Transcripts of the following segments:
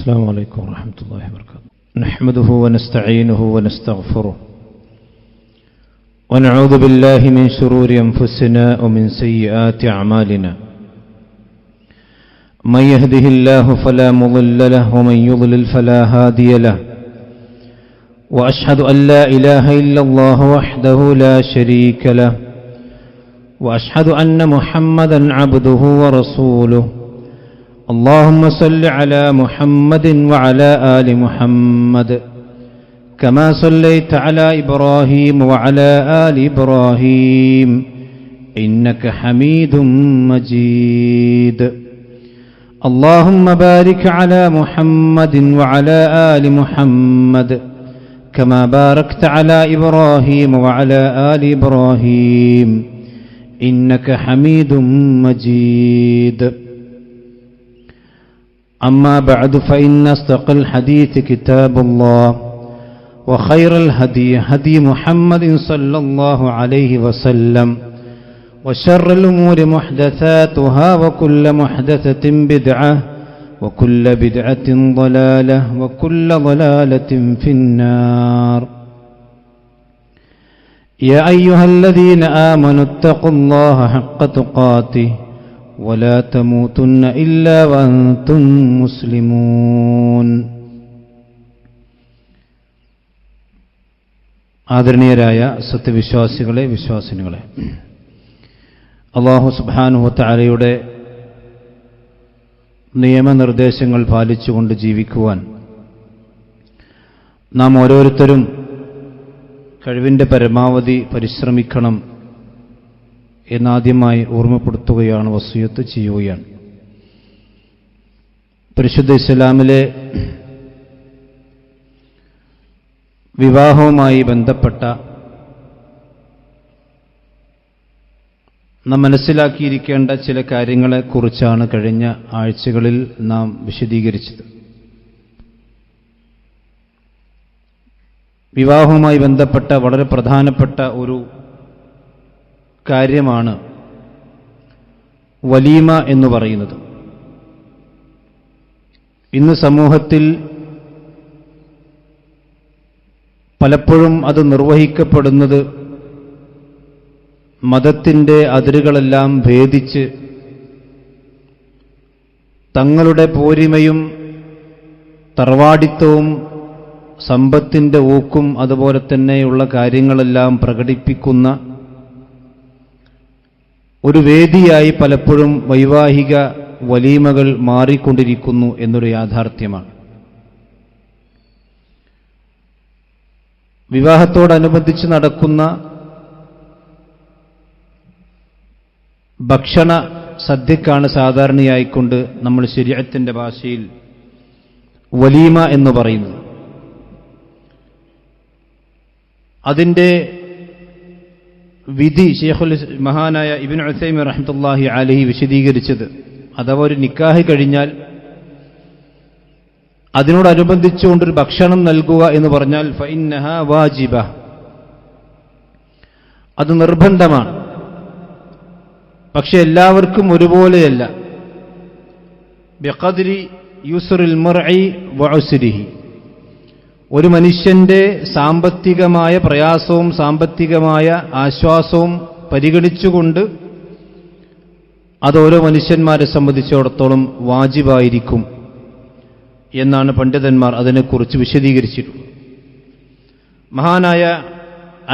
السلام عليكم ورحمة الله وبركاته. نحمده ونستعينه ونستغفره ونعوذ بالله من شرور أنفسنا ومن سيئات أعمالنا. من يهده الله فلا مضل له ومن يضلل فلا هادي له. وأشهد أن لا إله إلا الله وحده لا شريك له. وأشهد أن محمدا عبده ورسوله. اللهم صل على محمد وعلى آل محمد كما صليت على إبراهيم وعلى آل إبراهيم إنك حميد مجيد. اللهم بارك على محمد وعلى آل محمد كما باركت على إبراهيم وعلى آل إبراهيم إنك حميد مجيد. أما بعد فإن أصدق الحديث كتاب الله وخير الهدي هدي محمد صلى الله عليه وسلم وشر الأمور محدثاتها وكل محدثة بدعة وكل بدعة ضلالة وكل ضلالة في النار. يا أيها الذين آمنوا اتقوا الله حق تقاته ولا تموتن إلا وأنتم مسلمون. ആദരണീയരായ സത്യവിശ്വാസികളെ, വിശ്വാസിനികളെ, അല്ലാഹു സുബ്ഹാനഹു വ തആലയുടെ നിയമനിർദ്ദേശങ്ങൾ പാലിച്ചുകൊണ്ട് ജീവിക്കുവാൻ നാം ഓരോരുത്തരും കഴിവിൻ്റെ പരമാവധി പരിശ്രമിക്കണം എന്നാദ്യമായി ഓർമ്മപ്പെടുത്തുകയാണ്, വസിയത്ത് ചെയ്യുകയാണ്. പരിശുദ്ധ ഇസ്ലാമിലെ വിവാഹവുമായി ബന്ധപ്പെട്ട നാം മനസ്സിലാക്കിയിരിക്കേണ്ട ചില കാര്യങ്ങളെക്കുറിച്ചാണ് കഴിഞ്ഞ ആഴ്ചകളിൽ നാം വിശദീകരിച്ചത്. വിവാഹവുമായി ബന്ധപ്പെട്ട വളരെ പ്രധാനപ്പെട്ട ഒരു കാര്യമാണ് വലീമ എന്ന് പറയുന്നത്. ഇന്ന് സമൂഹത്തിൽ പലപ്പോഴും അത് നിർവഹിക്കപ്പെടുന്നത് മതത്തിൻ്റെ അതിരുകളെല്ലാം ഭേദിച്ച് തങ്ങളുടെ പോരിമയും തറവാടിത്തവും സമ്പത്തിൻ്റെ ഊക്കും അതുപോലെ തന്നെയുള്ള കാര്യങ്ങളെല്ലാം പ്രകടിപ്പിക്കുന്ന ഒരു വേദിയായി പലപ്പോഴും വൈവാഹിക വലീമകൾ മാറിക്കൊണ്ടിരിക്കുന്നു എന്നൊരു യാഥാർത്ഥ്യമാണ്. വിവാഹത്തോടനുബന്ധിച്ച് നടക്കുന്ന ഭക്ഷണ സദ്യക്കാണ് സാധാരണയായിക്കൊണ്ട് നമ്മൾ ശരീഅത്തിന്റെ ഭാഷയിൽ വലീമ എന്ന് പറയുന്നത്. അതിൻ്റെ വിധി മഹാനായ ഇബ്നു ഉസൈമീൻ റഹ്മത്തുള്ളാഹി അലൈഹി വിശദീകരിച്ചത്, അഥവാ ഒരു നിക്കാഹ് കഴിഞ്ഞാൽ അതിനോടനുബന്ധിച്ചുകൊണ്ടൊരു ഭക്ഷണം നൽകുക എന്ന് പറഞ്ഞാൽ ഫഇന്നഹാ വാജിബ, അത് നിർബന്ധമാണ്. പക്ഷെ എല്ലാവർക്കും ഒരുപോലെയല്ല. ബിഖദ്രി യുസ്റിൽ മർഇ വഉസ്രിഹി, ഒരു മനുഷ്യന്റെ സാമ്പത്തികമായ പ്രയാസവും സാമ്പത്തികമായ ആശ്വാസവും പരിഗണിച്ചുകൊണ്ട് അത് ഓരോ മനുഷ്യന്മാരെ സംബന്ധിച്ചിടത്തോളം വാജിബായിരിക്കും എന്നാണ് പണ്ഡിതന്മാർ അതിനെക്കുറിച്ച് വിശദീകരിച്ചിട്ടുള്ളത്. മഹാനായ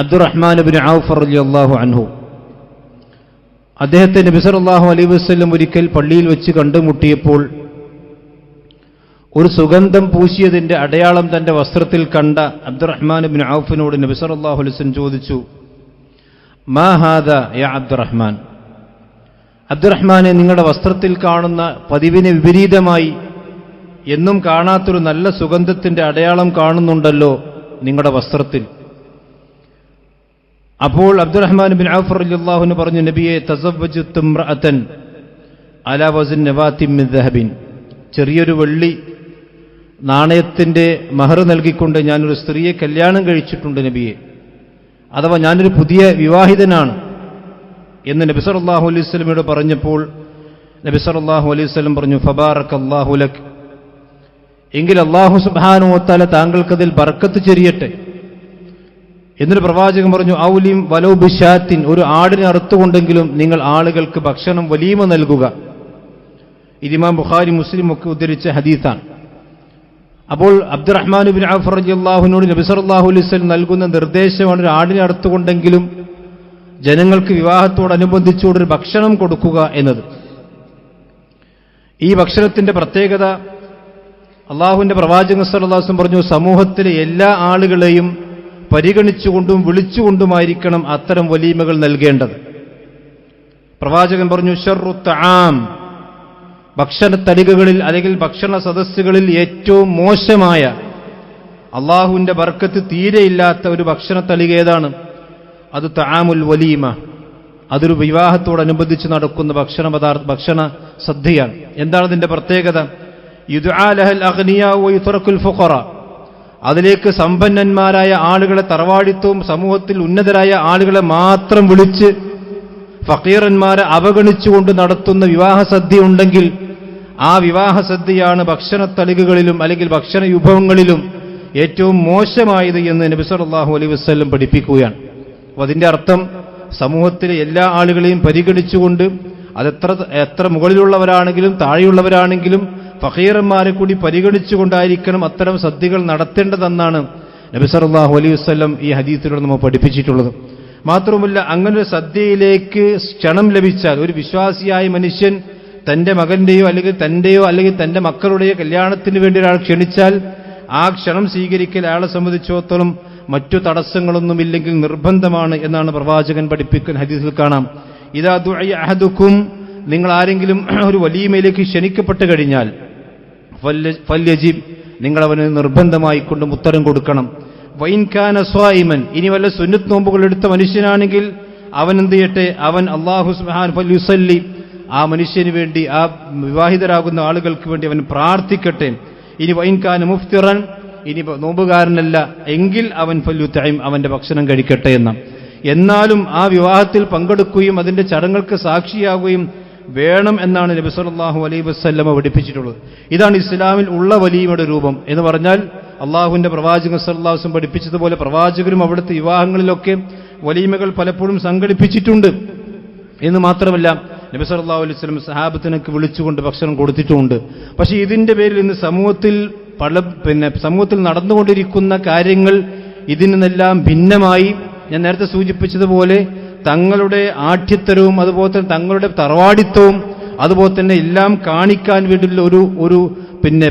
അബ്ദുറഹ്മാൻ ഇബ്നു ഔഫ് റളിയല്ലാഹു അൻഹു, അദ്ദേഹത്തെ നബി സല്ലല്ലാഹു അലൈഹി വസല്ലം ഒരിക്കൽ പള്ളിയിൽ വെച്ച് കണ്ടുമുട്ടിയപ്പോൾ ഒരു സുഗന്ധം പൂശിയതിന്റെ അടയാളം തന്റെ വസ്ത്രത്തിൽ കണ്ട അബ്ദുറഹ്മാൻ ഇബ്നു ഔഫിനോട് നബി സല്ലല്ലാഹു അലൈഹി വസല്ലം ചോദിച്ചു, മാ ഹാദാ യാ അബ്ദുറഹ്മാൻ, അബ്ദുറഹ്മാനെ, നിങ്ങളുടെ വസ്ത്രത്തിൽ കാണുന്ന പതിവിന് വിപരീതമായി എന്നും കാണാത്തൊരു നല്ല സുഗന്ധത്തിന്റെ അടയാളം കാണുന്നുണ്ടല്ലോ നിങ്ങളുടെ വസ്ത്രത്തിൽ. അപ്പോൾ അബ്ദുറഹ്മാൻ ഇബ്നു ഔഫ് റളിയല്ലാഹു അൻഹു പറഞ്ഞു, നബിയെ, തസവ്വജതു ഇംറഅതൻ അലാ വസ്ൻ നവാതിൻ മിൻ ദഹബിൻ, ചെറിയൊരു വെള്ളി നാണയത്തിന്റെ മഹർ നൽകിക്കൊണ്ട് ഞാനൊരു സ്ത്രീയെ കല്യാണം കഴിച്ചിട്ടുണ്ട് നബിയെ, അഥവാ ഞാനൊരു പുതിയ വിവാഹിതനാണ് എന്ന് നബി സല്ലല്ലാഹു അലൈഹി വസല്ലമയോട് പറഞ്ഞപ്പോൾ നബി സല്ലല്ലാഹു അലൈഹി വസല്ലം പറഞ്ഞു, ഫബാറകല്ലാഹു ലക്, എങ്കിൽ അല്ലാഹു സുബ്ഹാനഹു വ തആല താങ്കൾക്കതിൽ ബർക്കത്ത് ചൊരിയട്ടെ. എന്നിട്ട് പ്രവാചകൻ പറഞ്ഞു, ഔലിം വലൗ ബിശാത്തിൻ, ഒരു ആടിനെ അറുത്തുകൊണ്ടെങ്കിലും നിങ്ങൾ ആളുകൾക്ക് ഭക്ഷണം വലീമ നൽകുക. ഇത് ഇമാം ബുഖാരി മുസ്ലിം ഒക്കെ ഉദ്ധരിച്ച ഹദീസാണ്. അപ്പോൾ അബ്ദുറഹ്മാൻ ഇബ്നു ഔഫ് റളിയല്ലാഹു അൻഹു നബി സല്ലല്ലാഹു അലൈഹി വസല്ലം നൽകുന്ന നിർദ്ദേശമാണ് ഒരു ആടിനെ അറുത്തുകൊണ്ടെങ്കിലും ജനങ്ങൾക്ക് വിവാഹത്തോടനുബന്ധിച്ചുകൊണ്ടൊരു ഭക്ഷണം കൊടുക്കുക എന്നത്. ഈ ഭക്ഷണത്തിന്റെ പ്രത്യേകത അള്ളാഹുവിന്റെ പ്രവാചകൻ സല്ലല്ലാഹു അലൈഹി വസല്ലം പറഞ്ഞു, സമൂഹത്തിലെ എല്ലാ ആളുകളെയും പരിഗണിച്ചുകൊണ്ടും വിളിച്ചുകൊണ്ടുമായിരിക്കണം അത്തരം വലീമകൾ നൽകേണ്ടത്. പ്രവാചകൻ പറഞ്ഞു, ശർറു തആം, ഭക്ഷണത്തലികകളിൽ അല്ലെങ്കിൽ ഭക്ഷണ സദസ്സുകളിൽ ഏറ്റവും മോശമായ, അള്ളാഹുവിന്റെ ബർക്കത്ത് തീരെയില്ലാത്ത ഒരു ഭക്ഷണത്തലിക ഏതാണ്? അത് തആമുൽ വലീമ, അതൊരു വിവാഹത്തോടനുബന്ധിച്ച് നടക്കുന്ന ഭക്ഷണ സദ്യയാണ്. എന്താണ് അതിന്റെ പ്രത്യേകത? യുദ്ആ ലഹൽ അഗ്നിയാ വയുത്റകുൽ ഫുഖറ, അതിലേക്ക് സമ്പന്നന്മാരായ ആളുകളെ, തറവാടിത്വവും സമൂഹത്തിൽ ഉന്നതരായ ആളുകളെ മാത്രം വിളിച്ച് ഫക്കീറന്മാരെ അവഗണിച്ചുകൊണ്ട് നടത്തുന്ന വിവാഹ സദ്യ ഉണ്ടെങ്കിൽ ആ വിവാഹ സദ്യയാണ് ഭക്ഷണത്തളികകളിലും അല്ലെങ്കിൽ ഭക്ഷണ വിഭവങ്ങളിലും ഏറ്റവും മോശമായത് എന്ന് നബി സല്ലല്ലാഹു അലൈഹി വസല്ലം പഠിപ്പിക്കുകയാണ്. അപ്പോൾ അതിന്റെ അർത്ഥം സമൂഹത്തിലെ എല്ലാ ആളുകളെയും പരിഗണിച്ചുകൊണ്ട് എത്ര മുകളിലുള്ളവരാണെങ്കിലും താഴെയുള്ളവരാണെങ്കിലും ഫഖീറന്മാരെ കൂടി പരിഗണിച്ചുകൊണ്ടായിരിക്കണം അത്തരം സദ്യകൾ നടത്തേണ്ടതെന്നാണ് നബി സല്ലല്ലാഹു അലൈഹി വസല്ലം ഈ ഹദീസിലൂടെ നമ്മൾ പഠിപ്പിച്ചിട്ടുള്ളത്. മാത്രവുമല്ല, അങ്ങനൊരു സദ്യയിലേക്ക് ക്ഷണം ലഭിച്ചാൽ, ഒരു വിശ്വാസിയായ മനുഷ്യൻ തന്റെ മകന്റെയോ അല്ലെങ്കിൽ തന്റെയോ അല്ലെങ്കിൽ തന്റെ മക്കളുടെയോ കല്യാണത്തിന് വേണ്ടി ഒരാൾ ക്ഷണിച്ചാൽ ആ ക്ഷണം സ്വീകരിക്കൽ അയാളെ സംബന്ധിച്ചിടത്തോളം മറ്റു തടസ്സങ്ങളൊന്നുമില്ലെങ്കിൽ നിർബന്ധമാണ് എന്നാണ് പ്രവാചകൻ പഠിപ്പിക്കുന്ന ഹദീസിൽ കാണാം. ഇദാ ദുഇയ അഹദുക്കും, നിങ്ങൾ ആരെങ്കിലും ഒരു വലീമയിലേക്ക് ക്ഷണിക്കപ്പെട്ട് കഴിഞ്ഞാൽ ഫല്യജിബ്, നിങ്ങൾ അവന് നിർബന്ധമായി കൊണ്ടും ഉത്തരം കൊടുക്കണം. വൈൻ കാന സ്വായിമൻ, ഇനി വല്ല സുന്നത്ത് നോമ്പുകൾ എടുത്ത മനുഷ്യനാണെങ്കിൽ അവൻ എന്ത് ചെയ്യട്ടെ? അവൻ അല്ലാഹു സുബ്ഹാനഹു ഫല്യുസല്ലി, ആ മനുഷ്യന് വേണ്ടി, ആ വിവാഹിതരാകുന്ന ആളുകൾക്ക് വേണ്ടി അവൻ പ്രാർത്ഥിക്കട്ടെ. ഇനി വൈൻ കാന മുഫ്തിറൻ, ഇനി നോമ്പുകാരനല്ല എങ്കിൽ അവൻ ഫല്യുതഇം, അവന്റെ ഭക്ഷണം കഴിക്കട്ടെ എന്ന. എന്നാലും ആ വിവാഹത്തിൽ പങ്കെടുക്കുകയും അതിന്റെ ചടങ്ങുകൾക്ക് സാക്ഷിയാവുകയും വേണം എന്നാണ് നബി സല്ലല്ലാഹു അലൈഹി വസല്ലം പഠിപ്പിച്ചിട്ടുള്ളത്. ഇതാണ് ഇസ്ലാമിൽ ഉള്ള വലീമയുടെ രൂപം എന്ന് പറഞ്ഞാൽ, അള്ളാഹുവിന്റെ പ്രവാചകൻ സല്ലല്ലാഹു അലൈഹി വസല്ലം പഠിപ്പിച്ചതുപോലെ പ്രവാചകരും അവിടുത്തെ വിവാഹങ്ങളിലൊക്കെ വലീമകൾ പലപ്പോഴും സംഘടിപ്പിച്ചിട്ടുണ്ട് എന്ന് മാത്രമല്ല, നബി സല്ലല്ലാഹു അലൈഹി വസല്ലം സഹാബത്തിനൊക്കെ വിളിച്ചുകൊണ്ട് ഭക്ഷണം കൊടുത്തിട്ടുമുണ്ട്. പക്ഷേ ഇതിന്റെ പേരിൽ ഇന്ന് സമൂഹത്തിൽ നടന്നുകൊണ്ടിരിക്കുന്ന കാര്യങ്ങൾ ഇതിൽ നിന്നെല്ലാം ഭിന്നമായി, ഞാൻ നേരത്തെ സൂചിപ്പിച്ചതുപോലെ തങ്ങളുടെ ആഠ്യത്തരവും അതുപോലെ തന്നെ തങ്ങളുടെ തറവാടിത്തവും അതുപോലെ തന്നെ എല്ലാം കാണിക്കാൻ വേണ്ടിയുള്ള ഒരു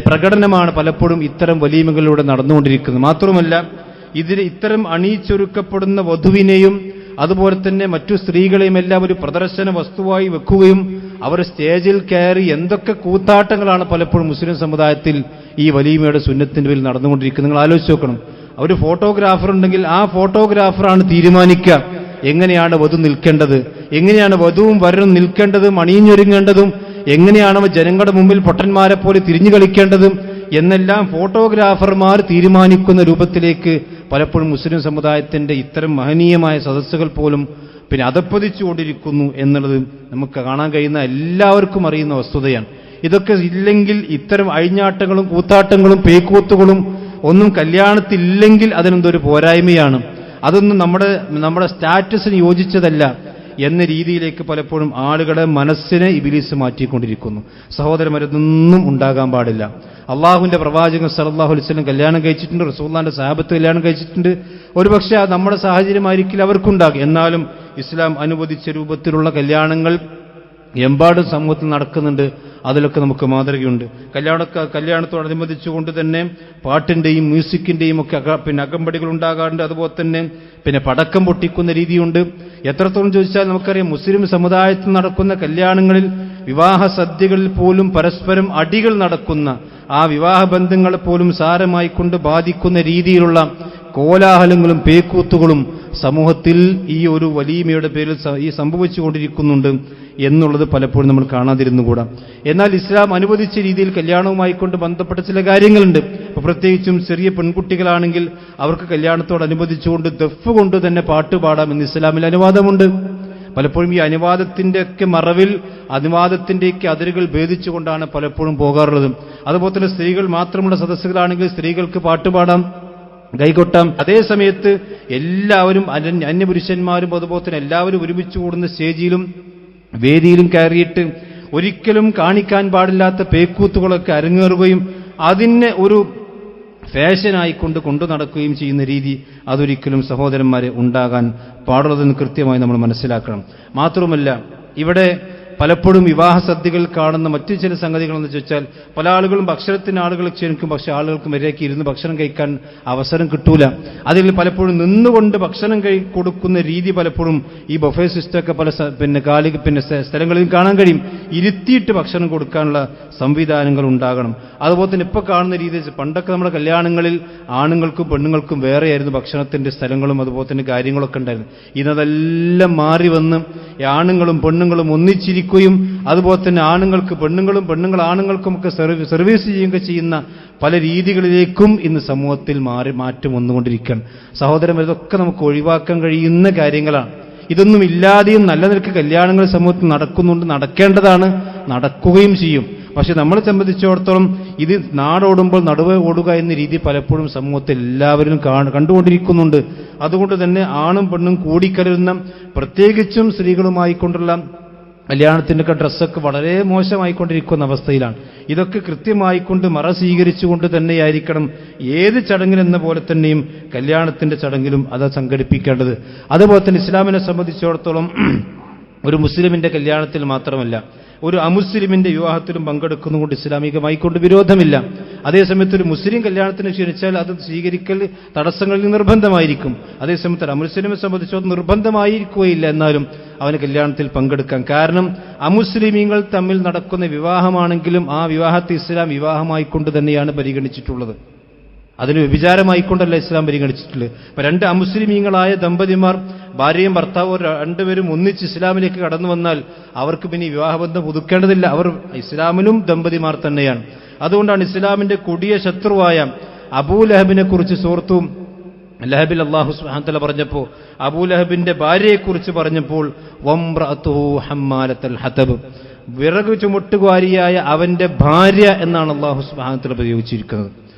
പ്രകടനമാണ് പലപ്പോഴും ഇത്തരം വലീമകളിലൂടെ നടന്നുകൊണ്ടിരിക്കുന്നത്. മാത്രമല്ല, ഇത്തരം അണിയിച്ചൊരുക്കപ്പെടുന്ന വധുവിനെയും അതുപോലെ തന്നെ മറ്റു സ്ത്രീകളെയും എല്ലാം ഒരു പ്രദർശന വസ്തുവായി വെക്കുകയും അവർ സ്റ്റേജിൽ കയറി എന്തൊക്കെ കൂത്താട്ടങ്ങളാണ് പലപ്പോഴും മുസ്ലിം സമുദായത്തിൽ ഈ വലീമയുടെ സുന്നത്തിന്റെ പേരിൽ നടന്നുകൊണ്ടിരിക്കുന്നത്. നിങ്ങൾ ആലോചിച്ച് നോക്കണം. ഒരു ഫോട്ടോഗ്രാഫർ ഉണ്ടെങ്കിൽ ആ ഫോട്ടോഗ്രാഫറാണ് തീരുമാനിക്കുക എങ്ങനെയാണ് വധു നിൽക്കേണ്ടത്, എങ്ങനെയാണ് വധുവും വരനും നിൽക്കേണ്ടതും അണിഞ്ഞൊരുങ്ങേണ്ടതും, എങ്ങനെയാണ് ജനങ്ങളുടെ മുമ്പിൽ പൊട്ടന്മാരെ പോലെ തിരിഞ്ഞു കളിക്കേണ്ടതും എന്നെല്ലാം ഫോട്ടോഗ്രാഫർമാർ തീരുമാനിക്കുന്ന രൂപത്തിലേക്ക് പലപ്പോഴും മുസ്ലിം സമുദായത്തിന്റെ ഇത്തരം മഹനീയമായ സദസ്സുകൾ പോലും അധപ്പതിച്ചുകൊണ്ടിരിക്കുന്നു എന്നുള്ളത് നമുക്ക് കാണാൻ കഴിയുന്ന, എല്ലാവർക്കും അറിയുന്ന വസ്തുതയാണ്. ഇതൊക്കെ ഇല്ലെങ്കിൽ, ഇത്തരം അഴിഞ്ഞാട്ടങ്ങളും കൂത്താട്ടങ്ങളും പേക്കൂത്തുകളും ഒന്നും കല്യാണത്തില്ലെങ്കിൽ അതിനെന്തൊരു പോരായ്മയാണ്, അതൊന്നും നമ്മുടെ സ്റ്റാറ്റസിന് യോജിച്ചതല്ല എന്ന രീതിയിലേക്ക് പലപ്പോഴും ആളുകളുടെ മനസ്സിനെ ഇബ്ലീസ് മാറ്റിക്കൊണ്ടിരിക്കുന്നു. സഹോദരന്മാരൊന്നും ഉണ്ടാകാൻ പാടില്ല. അള്ളാഹുവിന്റെ പ്രവാചകൻ സല്ലല്ലാഹു അലൈഹി വസല്ലം കല്യാണം കഴിച്ചിട്ടുണ്ട്, റസൂലുള്ളാഹിന്റെ സഹാബത്ത് കല്യാണം കഴിച്ചിട്ടുണ്ട്. ഒരുപക്ഷെ നമ്മുടെ സാഹചര്യമായിരിക്കില്ല അവർക്കുണ്ടാകും. എന്നാലും ഇസ്ലാം അനുവദിച്ച രൂപത്തിലുള്ള കല്യാണങ്ങൾ എമ്പാടും സമൂഹത്തിൽ നടക്കുന്നുണ്ട്. അതിലൊക്കെ നമുക്ക് മാതൃകയുണ്ട്. കല്യാണത്തോടനുബന്ധിച്ചുകൊണ്ട് തന്നെ പാട്ടിന്റെയും മ്യൂസിക്കിന്റെയും ഒക്കെ അകമ്പടികൾ ഉണ്ടാകാറുണ്ട്. അതുപോലെ തന്നെ പടക്കം പൊട്ടിക്കുന്ന രീതിയുണ്ട്. എത്രത്തോളം ചോദിച്ചാൽ നമുക്കറിയാം, മുസ്ലിം സമുദായത്തിൽ നടക്കുന്ന കല്യാണങ്ങളിൽ, വിവാഹ സദ്യകളിൽ പോലും പരസ്പരം അടികൾ നടക്കുന്ന, ആ വിവാഹ ബന്ധങ്ങളെ പോലും സാരമായി കൊണ്ട് ബാധിക്കുന്ന രീതിയിലുള്ള കോലാഹലങ്ങളും പേക്കൂത്തുകളും സമൂഹത്തിൽ ഈ ഒരു വലീമയുടെ പേരിൽ സംഭവിച്ചുകൊണ്ടിരിക്കുന്നുണ്ട് എന്നുള്ളത് പലപ്പോഴും നമ്മൾ കാണാതിരുന്നുകൂടാ. എന്നാൽ ഇസ്ലാം അനുവദിച്ച രീതിയിൽ കല്യാണവുമായിക്കൊണ്ട് ബന്ധപ്പെട്ട ചില കാര്യങ്ങളുണ്ട്. അപ്പോൾ പ്രത്യേകിച്ചും ചെറിയ പെൺകുട്ടികളാണെങ്കിൽ അവർക്ക് കല്യാണത്തോടനുബന്ധിച്ചുകൊണ്ട് ദഫ് കൊണ്ട് തന്നെ പാട്ടുപാടാം എന്ന് ഇസ്ലാമിൽ അനുവാദമുണ്ട്. പലപ്പോഴും ഈ അനുവാദത്തിൻ്റെയൊക്കെ മറവിൽ അനുവാദത്തിൻ്റെയൊക്കെ അതിരുകൾ ഭേദിച്ചുകൊണ്ടാണ് പലപ്പോഴും പോകാറുള്ളത്. അതുപോലെ തന്നെ സ്ത്രീകൾ മാത്രമുള്ള സദസ്സുകളാണെങ്കിൽ സ്ത്രീകൾക്ക് പാട്ടുപാടാം, കൈകൊട്ടാം. അതേ സമയത്ത് എല്ലാവരും അന്യപുരുഷന്മാരും അതുപോലെ തന്നെ എല്ലാവരും ഒരുമിച്ച് കൂടുന്ന സ്റ്റേജിലും വേദിയിലും കയറിയിട്ട് ഒരിക്കലും കാണിക്കാൻ പാടില്ലാത്ത പേക്കൂത്തുകളൊക്കെ അരങ്ങേറുകയും അതിനെ ഒരു ഫാഷനായിക്കൊണ്ട് കൊണ്ടു നടക്കുകയും ചെയ്യുന്ന രീതി അതൊരിക്കലും സഹോദരന്മാരെ ഉണ്ടാകാൻ പാടുള്ളതെന്ന് കൃത്യമായി നമ്മൾ മനസ്സിലാക്കണം. മാത്രമല്ല ഇവിടെ പലപ്പോഴും വിവാഹ സദ്യകൾ കാണുന്ന മറ്റു ചില സംഗതികളെന്ന് ചോദിച്ചാൽ പല ആളുകളും ഭക്ഷണത്തിന് ആളുകളെ ക്ഷണിക്കും, പക്ഷെ ആളുകൾക്ക് മര്യാദയ്ക്ക് ഇരുന്ന് ഭക്ഷണം കഴിക്കാൻ അവസരം കിട്ടൂല. അതിൽ പലപ്പോഴും നിന്നുകൊണ്ട് ഭക്ഷണം കൊടുക്കുന്ന രീതി പലപ്പോഴും ഈ ബൊഫേ സിസ്റ്റമൊക്കെ പല സ്ഥലങ്ങളിൽ കാണാൻ കഴിയും. ഇരുത്തിയിട്ട് ഭക്ഷണം കൊടുക്കാനുള്ള സംവിധാനങ്ങൾ ഉണ്ടാകണം. അതുപോലെ തന്നെ ഇപ്പോൾ കാണുന്ന രീതി, പണ്ടൊക്കെ നമ്മുടെ കല്യാണങ്ങളിൽ ആണുങ്ങൾക്കും പെണ്ണുങ്ങൾക്കും വേറെയായിരുന്നു ഭക്ഷണത്തിന്റെ സ്ഥലങ്ങളും അതുപോലെ തന്നെ കാര്യങ്ങളൊക്കെ ഉണ്ടായിരുന്നു. ഇന്നതെല്ലാം മാറി വന്ന് ആണുങ്ങളും പെണ്ണുങ്ങളും ഒന്നിച്ചിരിക്കും, അതുപോലെ തന്നെ ആണുങ്ങൾക്ക് പെണ്ണുങ്ങളും പെണ്ണുങ്ങൾ ആണുങ്ങൾക്കും ഒക്കെ സർവീസ് ചെയ്യുന്ന പല രീതികളിലേക്കും ഇന്ന് സമൂഹത്തിൽ മാറ്റം വന്നുകൊണ്ടിരിക്കുകയാണ്. സഹോദരൻ, ഇതൊക്കെ നമുക്ക് ഒഴിവാക്കാൻ കഴിയുന്ന കാര്യങ്ങളാണ്. ഇതൊന്നും ഇല്ലാതെയും നല്ല നിലക്ക് കല്യാണങ്ങൾ സമൂഹത്തിൽ നടക്കുന്നുണ്ട്, നടക്കേണ്ടതാണ്, നടക്കുകയും ചെയ്യും. പക്ഷെ നമ്മളെ സംബന്ധിച്ചിടത്തോളം ഇത് നാടോടുമ്പോൾ നടുവേ ഓടുക എന്ന രീതി പലപ്പോഴും സമൂഹത്തിൽ എല്ലാവരും കണ്ടുകൊണ്ടിരിക്കുന്നുണ്ട്. അതുകൊണ്ട് തന്നെ ആണും പെണ്ണും കൂടിക്കലരുന്ന, പ്രത്യേകിച്ചും സ്ത്രീകളുമായിക്കൊണ്ടുള്ള കല്യാണത്തിൻ്റെ ഒക്കെ ഡ്രസ്സൊക്കെ വളരെ മോശമായിക്കൊണ്ടിരിക്കുന്ന അവസ്ഥയിലാണ്. ഇതൊക്കെ കൃത്യമായിക്കൊണ്ട് മറ സ്വീകരിച്ചുകൊണ്ട് തന്നെയായിരിക്കണം ഏത് ചടങ്ങിലെന്ന പോലെ തന്നെയും കല്യാണത്തിന്റെ ചടങ്ങിലും അത് സംഘടിപ്പിക്കേണ്ടത്. അതുപോലെ തന്നെ ഇസ്ലാമിനെ സംബന്ധിച്ചിടത്തോളം ഒരു മുസ്ലിമിന്റെ കല്യാണത്തിൽ മാത്രമല്ല ഒരു അമുസ്ലിമിന്റെ വിവാഹത്തിലും പങ്കെടുക്കുന്നതുകൊണ്ട് ഇസ്ലാമികമായിക്കൊണ്ട് വിരോധമില്ല. അതേസമയത്ത് ഒരു മുസ്ലിം കല്യാണത്തിന് ക്ഷണിച്ചാൽ അത് സ്വീകരിക്കൽ തടസ്സങ്ങളിൽ നിർബന്ധമായിരിക്കും. അതേസമയത്ത് ഒരു അമുസ്ലിമിനെ സംബന്ധിച്ചോളം നിർബന്ധമായിരിക്കുകയില്ല, എന്നാലും അവന് കല്യാണത്തിൽ പങ്കെടുക്കാം. കാരണം അമുസ്ലിമീങ്ങൾ തമ്മിൽ നടക്കുന്ന വിവാഹമാണെങ്കിലും ആ വിവാഹത്തെ ഇസ്ലാം വിവാഹമായിക്കൊണ്ട് തന്നെയാണ് പരിഗണിച്ചിട്ടുള്ളത്. അതിന് വ്യഭിചാരമായിക്കൊണ്ടല്ല ഇസ്ലാം പരിഗണിച്ചിട്ടുള്ളത്. ഇപ്പൊ രണ്ട് അമുസ്ലിമീങ്ങളായ ദമ്പതിമാർ, ഭാര്യയും ഭർത്താവും രണ്ടുപേരും ഒന്നിച്ച് ഇസ്ലാമിലേക്ക് കടന്നു വന്നാൽ അവർക്ക് പിന്നെ വിവാഹബന്ധം പുതുക്കേണ്ടതില്ല. അവർ ഇസ്ലാമിനും ദമ്പതിമാർ തന്നെയാണ്. അതുകൊണ്ടാണ് ഇസ്ലാമിന്റെ കൊടിയ ശത്രുവായ അബൂലഹബിനെ കുറിച്ച് സൂറത്തും ലഹബിൽ അല്ലാഹു സുബ്ഹാനഹു വ തആല പറഞ്ഞപ്പോൾ, അബൂലഹബിന്റെ ഭാര്യയെക്കുറിച്ച് പറഞ്ഞപ്പോൾ വംറഅതുഹു ഹമ്മാലത്തുൽ ഹതബ്, വിറക് ചുമട്ടുകാരിയായ അവന്റെ ഭാര്യ എന്നാണ് അല്ലാഹു സുബ്ഹാനഹു വ തആല പ്രയോഗിച്ചിരിക്കുന്നത്.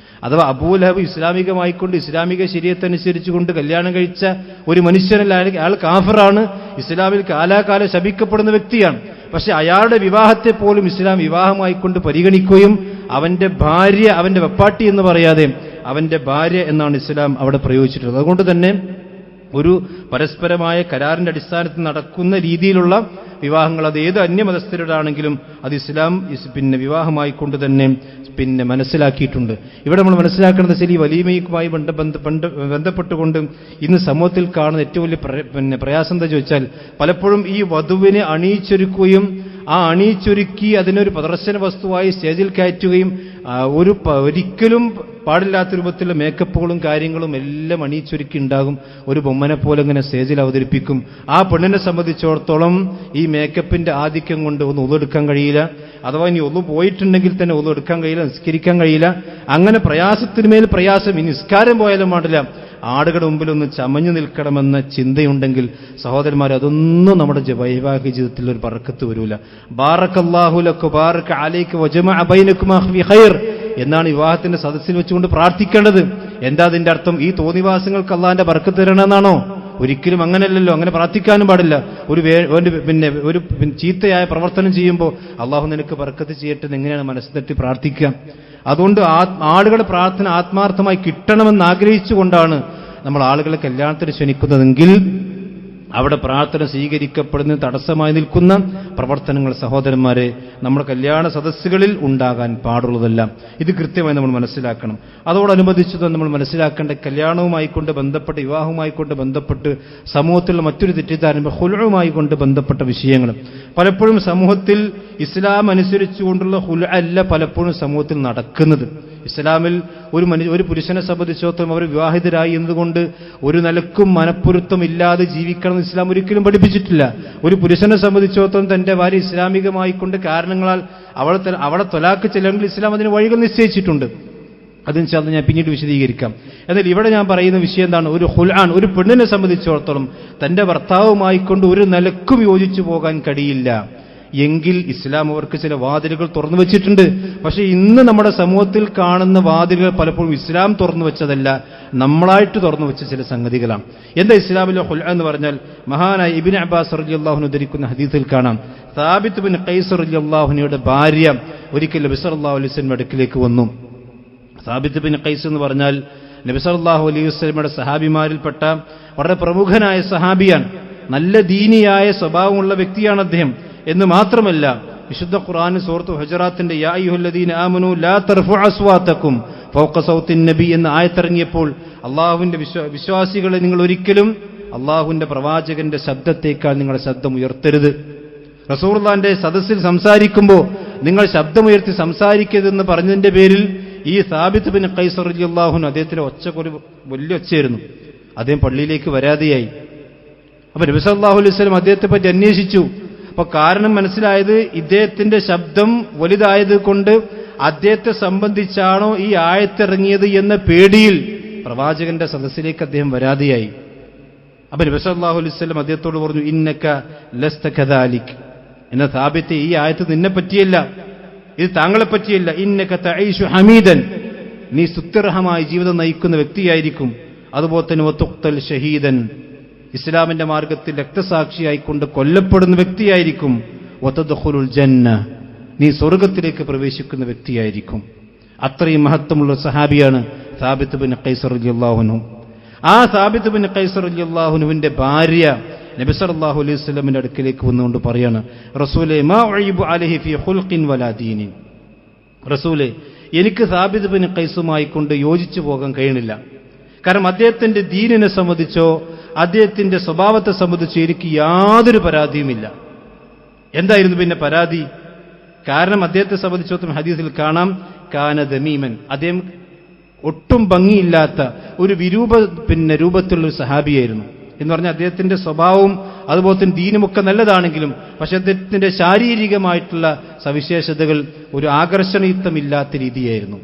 അഥവാ അബൂലഹബ് ഇസ്ലാമികമായിക്കൊണ്ട് ഇസ്ലാമിക ശരീഅത്തനുസരിച്ചുകൊണ്ട് കല്യാണം കഴിച്ച ഒരു മനുഷ്യനല്ല, അയാൾ കാഫിറാണ്, ഇസ്ലാമിൽ കാലാകാലം ശപിക്കപ്പെടുന്ന വ്യക്തിയാണ്. പക്ഷെ അയാളുടെ വിവാഹത്തെ പോലും ഇസ്ലാം വിവാഹമായിക്കൊണ്ട് പരിഗണിക്കുകയും അവന്റെ ഭാര്യ, അവന്റെ വെപ്പാട്ടി എന്ന് പറയാതെ അവന്റെ ഭാര്യ എന്നാണ് ഇസ്ലാം അവിടെ പ്രയോഗിച്ചിട്ടുള്ളത്. അതുകൊണ്ട് തന്നെ ഒരു പരസ്പരമായ കരാറിന്റെ അടിസ്ഥാനത്തിൽ നടക്കുന്ന രീതിയിലുള്ള വിവാഹങ്ങൾ, അത് ഏത് അന്യമതസ്ഥരുടാണെങ്കിലും അത് ഇസ്ലാം വിവാഹമായിക്കൊണ്ട് തന്നെ മനസ്സിലാക്കിയിട്ടുണ്ട്. ഇവിടെ നമ്മൾ മനസ്സിലാക്കേണ്ടത് ശരി, വലീമയുമായി ബന്ധപ്പെട്ടുകൊണ്ട് ഇന്ന് സമൂഹത്തിൽ കാണുന്ന ഏറ്റവും വലിയ പ്രയാസം എന്താ ചോദിച്ചാൽ, പലപ്പോഴും ഈ വധുവിനെ അണിയിച്ചൊരുക്കുകയും ആ അണിയിച്ചൊരുക്കി അതിനൊരു പ്രദർശന വസ്തുവായി സ്റ്റേജിൽ കയറ്റുകയും ഒരിക്കലും പാടില്ലാത്ത രൂപത്തിലുള്ള മേക്കപ്പുകളും കാര്യങ്ങളും എല്ലാം അണിയിച്ചൊരുക്കി ഉണ്ടാകും. ഒരു ബൊമ്മനെ പോലെ ഇങ്ങനെ സ്റ്റേജിൽ അവതരിപ്പിക്കും. ആ പെണ്ണിനെ സംബന്ധിച്ചിടത്തോളം ഈ മേക്കപ്പിന്റെ ആധിക്യം കൊണ്ട് ഒന്നും ഒന്നെടുക്കാൻ കഴിയില്ല. അഥവാ ഇനി ഒന്ന് പോയിട്ടുണ്ടെങ്കിൽ തന്നെ ഒന്നും എടുക്കാൻ കഴിയില്ല, നിസ്കരിക്കാൻ കഴിയില്ല. അങ്ങനെ പ്രയാസത്തിനുമേൽ പ്രയാസം. ഈ നിസ്കാരം പോയാലും പാടില്ല, ആടുകളുടെ മുമ്പിൽ ഒന്ന് ചമഞ്ഞു നിൽക്കണമെന്ന ചിന്തയുണ്ടെങ്കിൽ സഹോദരന്മാർ, അതൊന്നും നമ്മുടെ വൈവാഹിക ജീവിതത്തിൽ ഒരു ബർക്കത്ത് വരൂല. ബാറക്കല്ലാഹു ലക ബാറക അലൈക വജമഅ ബൈനകുമാ ഫീ ഖൈർ എന്നാണ് വിവാഹത്തിന്റെ സദസ്സിൽ വെച്ചുകൊണ്ട് പ്രാർത്ഥിക്കേണ്ടത്. എന്താ അതിന്റെ അർത്ഥം? ഈ തോന്നിവാസങ്ങൾക്ക് അള്ളാഹിന്റെ ബർക്കത്ത് തരണമെന്നാണോ? ഒരിക്കലും അങ്ങനെയല്ലല്ലോ. അങ്ങനെ പ്രാർത്ഥിക്കാനും പാടില്ല. ഒരു ചീത്തയായ പ്രവർത്തനം ചെയ്യുമ്പോൾ അള്ളാഹു നിനക്ക് ബർക്കത്ത് ചെയ്യട്ടെ എങ്ങനെയാണ് മനസ്സ് തട്ടി പ്രാർത്ഥിക്കുക? അതുകൊണ്ട് ആളുകളുടെ പ്രാർത്ഥന ആത്മാർത്ഥമായി കിട്ടണമെന്ന് ആഗ്രഹിച്ചുകൊണ്ടാണ് നമ്മൾ ആളുകളെ കല്യാണത്തിന് ക്ഷണിക്കുന്നതെങ്കിൽ അവിടെ പ്രാർത്ഥന സ്വീകരിക്കപ്പെടുന്ന തടസ്സമായി നിൽക്കുന്ന പ്രവർത്തനങ്ങൾ സഹോദരന്മാരെ നമ്മുടെ കല്യാണ സദസ്സുകളിൽ ഉണ്ടാകാൻ പാടുള്ളതല്ല. ഇത് കൃത്യമായി നമ്മൾ മനസ്സിലാക്കണം. അതോടനുബന്ധിച്ച് നമ്മൾ മനസ്സിലാക്കേണ്ട കല്യാണവുമായിക്കൊണ്ട് ബന്ധപ്പെട്ട്, വിവാഹവുമായിക്കൊണ്ട് ബന്ധപ്പെട്ട് സമൂഹത്തിലുള്ള മറ്റൊരു തെറ്റിദ്ധാരണ ഹുലുമായി കൊണ്ട് ബന്ധപ്പെട്ട വിഷയങ്ങൾ. പലപ്പോഴും സമൂഹത്തിൽ ഇസ്ലാം അനുസരിച്ചുകൊണ്ടുള്ള ഹുല അല്ല പലപ്പോഴും സമൂഹത്തിൽ നടക്കുന്നത്. ഇസ്ലാമിൽ ഒരു പുരുഷനെ സംബന്ധിച്ചിടത്തോളം അവർ വിവാഹിതരായി എന്നതുകൊണ്ട് ഒരു നിലക്കും മനപ്പൊരുത്തം ഇല്ലാതെ ജീവിക്കണം ഇസ്ലാം ഒരിക്കലും പഠിപ്പിച്ചിട്ടില്ല. ഒരു പുരുഷനെ സംബന്ധിച്ചിടത്തോളം തന്റെ ഭാര്യ ഇസ്ലാമികമായിക്കൊണ്ട് കാരണങ്ങളാൽ അവളെ തൊലാക്ക് ചെല്ലെങ്കിൽ ഇസ്ലാം അതിന് വഴികൾ നിശ്ചയിച്ചിട്ടുണ്ട്. അത് ഇൻഷാ അല്ലാഹ് ഞാൻ പിന്നീട് വിശദീകരിക്കാം. എന്നാൽ ഇവിടെ ഞാൻ പറയുന്ന വിഷയം എന്താണ്? ഒരു ഖുൽആൻ ഒരു പെണ്ണിനെ സംബന്ധിച്ചിടത്തോളം തന്റെ ഭർത്താവുമായി കൊണ്ട് ഒരു നിലക്കും യോജിച്ചു പോകാൻ കഴിയില്ല എങ്കിൽ ഇസ്ലാം അവർക്ക് ചില വാതിലുകൾ തുറന്നു വെച്ചിട്ടുണ്ട്. പക്ഷെ ഇന്ന് നമ്മുടെ സമൂഹത്തിൽ കാണുന്ന വാതിലുകൾ പലപ്പോഴും ഇസ്ലാം തുറന്നു വെച്ചതല്ല, നമ്മളായിട്ട് തുറന്നു വെച്ച ചില സംഗതികളാണ്. എന്താ ഇസ്ലാമിലെ ഖുൽആൻ എന്ന് പറഞ്ഞാൽ? മഹാനായ ഇബ്നു അബ്ബാസ് റളിയല്ലാഹു അൻഹു ഉദ്ധരിക്കുന്ന ഹദീസിൽ കാണാം, സാബിത്ത് ബിൻ ഖൈസ് റളിയല്ലാഹു അൻഹുയുടെ ഭാര്യ ഒരിക്കൽ നബി സല്ലല്ലാഹു അലൈഹി വസല്ലം അടുക്കിലേക്ക് വന്നു. സാബിത്ത് ബിൻ ഖൈസ് എന്ന് പറഞ്ഞാൽ നബി സല്ലല്ലാഹു അലൈഹി വസല്ലമയുടെ സഹാബിമാരിൽപ്പെട്ട വളരെ പ്രമുഖനായ സഹാബിയാണ്. നല്ല ദീനിയായ സ്വഭാവമുള്ള വ്യക്തിയാണ് അദ്ദേഹം. എന്ന് മാത്രമല്ല, വിശുദ്ധ ഖുർആൻ സൂറത്ത് ഹുജറാത്തിന്റെ യാ അയ്യുഹല്ലദീന ആമനൂ ലാ തർഫഉ അസ്വാതക്കും ഫൗഖ സൗത്തിൻ നബി എന്ന ആയത്തിറങ്ങിയപ്പോൾ അള്ളാഹുവിന്റെ വിശ്വാസികളെ നിങ്ങൾ ഒരിക്കലും അള്ളാഹുവിന്റെ പ്രവാചകന്റെ ശബ്ദത്തേക്കാൾ നിങ്ങളുടെ ശബ്ദം ഉയർത്തരുത്. റസൂലുള്ളാഹിന്റെ സദസ്സിൽ സംസാരിക്കുമ്പോൾ നിങ്ങൾ ശബ്ദമുയർത്തി സംസാരിക്കരുതെന്ന് പറഞ്ഞതിന്റെ പേരിൽ ഈ സാബിത്ത് ബിൻ ഖൈസ് റളിയല്ലാഹു അൻഹു അദ്ദേഹത്തിന്റെ ഒച്ചക്കൊരു വലിയ ഒച്ചയായിരുന്നു. അദ്ദേഹം പള്ളിയിലേക്ക് വരാതെയായി. അപ്പൊ നബി സല്ലല്ലാഹു അലൈഹി വസല്ലം അദ്ദേഹത്തെ പറ്റി അന്വേഷിച്ചു. അപ്പൊ കാരണം മനസ്സിലായത്, ഇദ്ദേഹത്തിന്റെ ശബ്ദം വലുതായത് കൊണ്ട് അദ്ദേഹത്തെ സംബന്ധിച്ചാണോ ഈ ആയത്തിറങ്ങിയത് എന്ന പേടിയിൽ പ്രവാചകന്റെ സദസ്സിലേക്ക് അദ്ദേഹം വരാതെയായി. അപ്പൊ നബി സല്ലല്ലാഹു അലൈഹി വസല്ലം അദ്ദേഹത്തോട് പറഞ്ഞു, ഇന്നക ലസ്ത കദാലിക്, എന്ന സാബിത്തെ ഈ ആയത്ത് നിന്നെ പറ്റിയല്ല, ഇത് താങ്കളെ പറ്റിയല്ല. ഇന്നക തഈശു ഹമീദൻ, നീ സ്തുത്യർഹമായ ജീവിതം നയിക്കുന്ന വ്യക്തിയായിരിക്കും. അതുപോലെ തന്നെ വതുഖ്തൽ ഷഹീദൻ, ഇസ്ലാമിന്റെ മാർഗത്തിൽ രക്തസാക്ഷിയായിക്കൊണ്ട് കൊല്ലപ്പെടുന്ന വ്യക്തിയായിരിക്കും. വതദ്ഖുലുൽ ജന്ന, നീ സ്വർഗത്തിലേക്ക് പ്രവേശിക്കുന്ന വ്യക്തിയായിരിക്കും. അത്രയും മഹത്വമുള്ള സഹാബിയാണ് സാബിത്ത് ബിൻ ഖൈസ് റളിയല്ലാഹു അൻഹു. ആ സാബിത്ത് ബിൻ ഖൈസ് റളിയല്ലാഹു അൻഹുവിന്റെ ഭാര്യ നബി സല്ലല്ലാഹു അലൈഹി വസല്ലമിന്റെ അടുക്കലേക്ക് വന്നുകൊണ്ട് പറയാണ്, റസൂലേ മാ ഉഈബു അലൈഹി ഫീ ഖുൽഖിൻ വലാ ദീനിൻ, റസൂലേ എനിക്ക് സാബിത്ത് ബിൻ ഖൈസുമായി കൊണ്ട് യോജിച്ചു പോകാൻ കഴിയണില്ല. കാരണം അദ്ദേഹത്തിന്റെ ദീനിനെ സംബന്ധിച്ചോ അദ്ദേഹത്തിന്റെ സ്വഭാവത്തെ സംബന്ധിച്ചോ എനിക്ക് യാതൊരു പരാതിയുമില്ല. എന്തായിരുന്നു പിന്നെ പരാതി? കാരണം അദ്ദേഹത്തെ സംബന്ധിച്ചിടത്തോളം ഹദീസിൽ കാണാം, കാന ദമീമൻ, അദ്ദേഹം ഒട്ടും ഭംഗിയില്ലാത്ത ഒരു രൂപത്തിലുള്ള ഒരു സഹാബിയായിരുന്നു. എന്ന് പറഞ്ഞാൽ അദ്ദേഹത്തിന്റെ സ്വഭാവവും അതുപോലെ തന്നെ ദീനുമൊക്കെ നല്ലതാണെങ്കിലും പക്ഷെ അദ്ദേഹത്തിന്റെ ശാരീരികമായിട്ടുള്ള സവിശേഷതകൾ ഒരു ആകർഷണീയത്വമില്ലാത്ത രീതിയായിരുന്നു.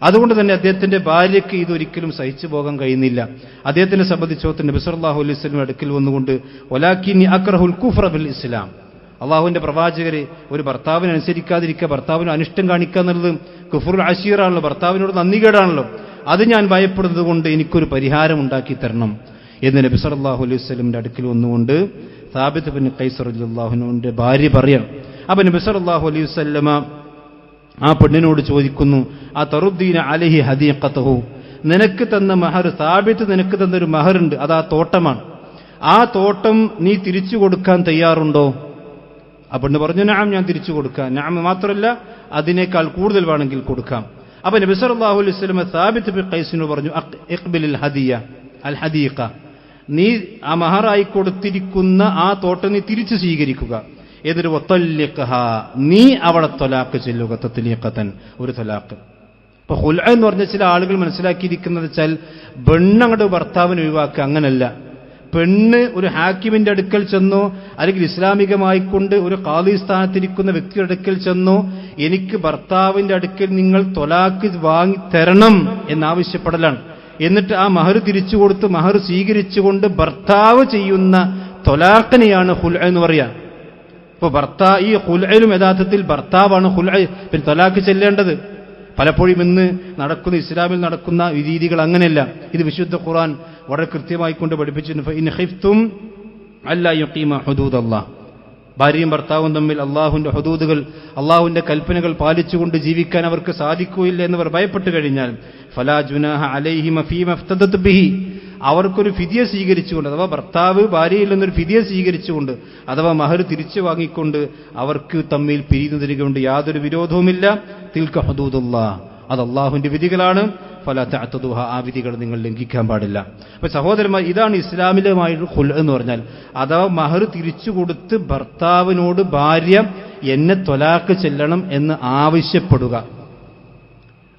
അതുകൊണ്ട് തന്നെ അദ്ദേഹത്തിന്റെ ഭാര്യയ്ക്ക് ഇതൊരിക്കലും സഹിച്ചു പോകാൻ കഴിയുന്നില്ല. അദ്ദേഹത്തിനെ സംബന്ധിച്ചിടത്തോളം നബി സല്ലല്ലാഹു അലൈഹി വസല്ലം അടുക്കൽ വന്നുകൊണ്ട് വലാകിന്നി അക്റഹുൽ കുഫ്ര ബിൽ ഇസ്ലാം, അള്ളാഹുവിന്റെ പ്രവാചകരെ ഒരു ഭർത്താവിനെ അനുസരിക്കാതിരിക്കുക, ഭർത്താവിന് അനിഷ്ടം കാണിക്കുക എന്നുള്ളത് കുഫ്റുൽ അശീറാണല്ലോ, ഭർത്താവിനോട് നന്ദികേടാണല്ലോ. അത് ഞാൻ ഭയപ്പെടുന്നത് കൊണ്ട് എനിക്കൊരു പരിഹാരം ഉണ്ടാക്കി തരണം എന്ന് നബി സല്ലല്ലാഹു അലൈഹി വസല്ലമിന്റെ അടുക്കൽ വന്നുകൊണ്ട് സാബിത്ത് ബിൻ ഖൈസ് റളിയല്ലാഹു അൻഹുവിന്റെ ഭാര്യ പറയാണ്. അപ്പൊ നബി സല്ലല്ലാഹു അലൈഹി വസല്ലമ ആ പെണ്ണിനോട് ചോദിക്കുന്നു, ആ തറുദ്ദീന അലൈഹി ഹദീഖതഹു, നിനക്ക് തന്ന മഹർ, സാബിത്ത് നിനക്ക് തന്നൊരു മഹറുണ്ട്, അത് ആ തോട്ടമാണ്, ആ തോട്ടം നീ തിരിച്ചു കൊടുക്കാൻ തയ്യാറുണ്ടോ? ആ പെണ്ണ് പറഞ്ഞു, നഅം, ഞാൻ തിരിച്ചു കൊടുക്കാം. നഅം മാത്രമല്ല, അതിനേക്കാൾ കൂടുതൽ വേണമെങ്കിൽ കൊടുക്കാം. അപ്പൊ നബി സല്ലല്ലാഹു അലൈഹി വസല്ലം സാബിത്ത് ബിൻ ഖൈസിനോട് പറഞ്ഞു, ഇഖ്ബിലിൽ ഹദിയ അൽ ഹദീഖ, നീ ആ മഹറായി കൊടുത്തിരിക്കുന്ന ആ തോട്ടം നീ തിരിച്ചു സ്വീകരിക്കുക. ഏതൊരു വത്തല്ലിഖഹ, നീ അവളെ ത്വലാഖ് ചെല്ലുക, തത്ലീഖതൻ, ഒരു ത്വലാഖ്. അപ്പൊ ഖുൽഅ എന്ന് പറഞ്ഞ ചില ആളുകൾ മനസ്സിലാക്കിയിരിക്കുന്നത് വെച്ചാൽ പെണ്ണങ്ങടെ ഭർത്താവിനെ ഒഴിവാക്കുക, അങ്ങനല്ല. പെണ്ണ് ഒരു ഹാക്കിമിന്റെ അടുക്കൽ ചെന്നോ അല്ലെങ്കിൽ ഇസ്ലാമികമായിക്കൊണ്ട് ഒരു ഖാദി സ്ഥാനത്തിരിക്കുന്ന വ്യക്തിയുടെ അടുക്കൽ ചെന്നോ എനിക്ക് ഭർത്താവിന്റെ അടുക്കൽ നിങ്ങൾ ത്വലാഖ് വാങ്ങി തരണം എന്നാവശ്യപ്പെടലാണ്. എന്നിട്ട് ആ മഹർ തിരിച്ചു കൊടുത്ത് മഹർ സ്വീകരിച്ചുകൊണ്ട് ഭർത്താവ് ചെയ്യുന്ന ത്വലാഖിനെയാണ് ഖുൽഅ എന്ന് പറയാ. ഇപ്പൊ ഈ ഖുൽഅലും യഥാർത്ഥത്തിൽ ഭർത്താവാണ് ഖുൽഅ പിന്നെ ത്വലാഖ് ചെല്ലേണ്ടത്. പലപ്പോഴും ഇന്ന് നടക്കുന്ന ഇസ്ലാമിൽ നടക്കുന്ന രീതികൾ അങ്ങനെയല്ല. ഇത് വിശുദ്ധ ഖുർആൻ വളരെ കൃത്യമായി കൊണ്ട് പഠിപ്പിച്ചിട്ടുണ്ട്. ഇൻ ഖിഫ്തും അല്ലാ യുഖീമ ഹുദൂദല്ലാഹ്, ഭാര്യയും ഭർത്താവും തമ്മിൽ അള്ളാഹുവിന്റെ ഹുദൂദുകൾ, അള്ളാഹുവിന്റെ കൽപ്പനകൾ പാലിച്ചുകൊണ്ട് ജീവിക്കാൻ അവർക്ക് സാധിക്കുകയില്ല എന്നവർ ഭയപ്പെട്ടു കഴിഞ്ഞാൽ ഫലാ ജുനാഹ അലൈഹിമ ഫീമ ഇഫ്തദത് ബിഹി, അവർക്കൊരു ഫിദിയ സ്വീകരിച്ചുകൊണ്ട്, അഥവാ ഭർത്താവ് ഭാര്യയിൽ നിന്നൊരു ഫിദിയ സ്വീകരിച്ചുകൊണ്ട് അഥവാ മഹർ തിരിച്ചു വാങ്ങിക്കൊണ്ട് അവർക്ക് തമ്മിൽ പിരിയുന്നതിനുകൊണ്ട് യാതൊരു വിരോധവുമില്ല. തിൽക ഹുദൂദുല്ലാഹ്, അത് അള്ളാഹുവിന്റെ വിധികളാണ്. ഫലാ തഅതദുഹ, ആ വിധികൾ നിങ്ങൾ ലംഘിക്കാൻ പാടില്ല. അപ്പൊ സഹോദരന്മാർ, ഇതാണ് ഇസ്ലാമികമായൊരു ഖുൽഅ എന്ന് പറഞ്ഞാൽ. അഥവാ മഹർ തിരിച്ചു കൊടുത്ത് ഭർത്താവിനോട് ഭാര്യ എന്നെ ത്വലാഖ് ചെല്ലണം എന്ന് ആവശ്യപ്പെടുക.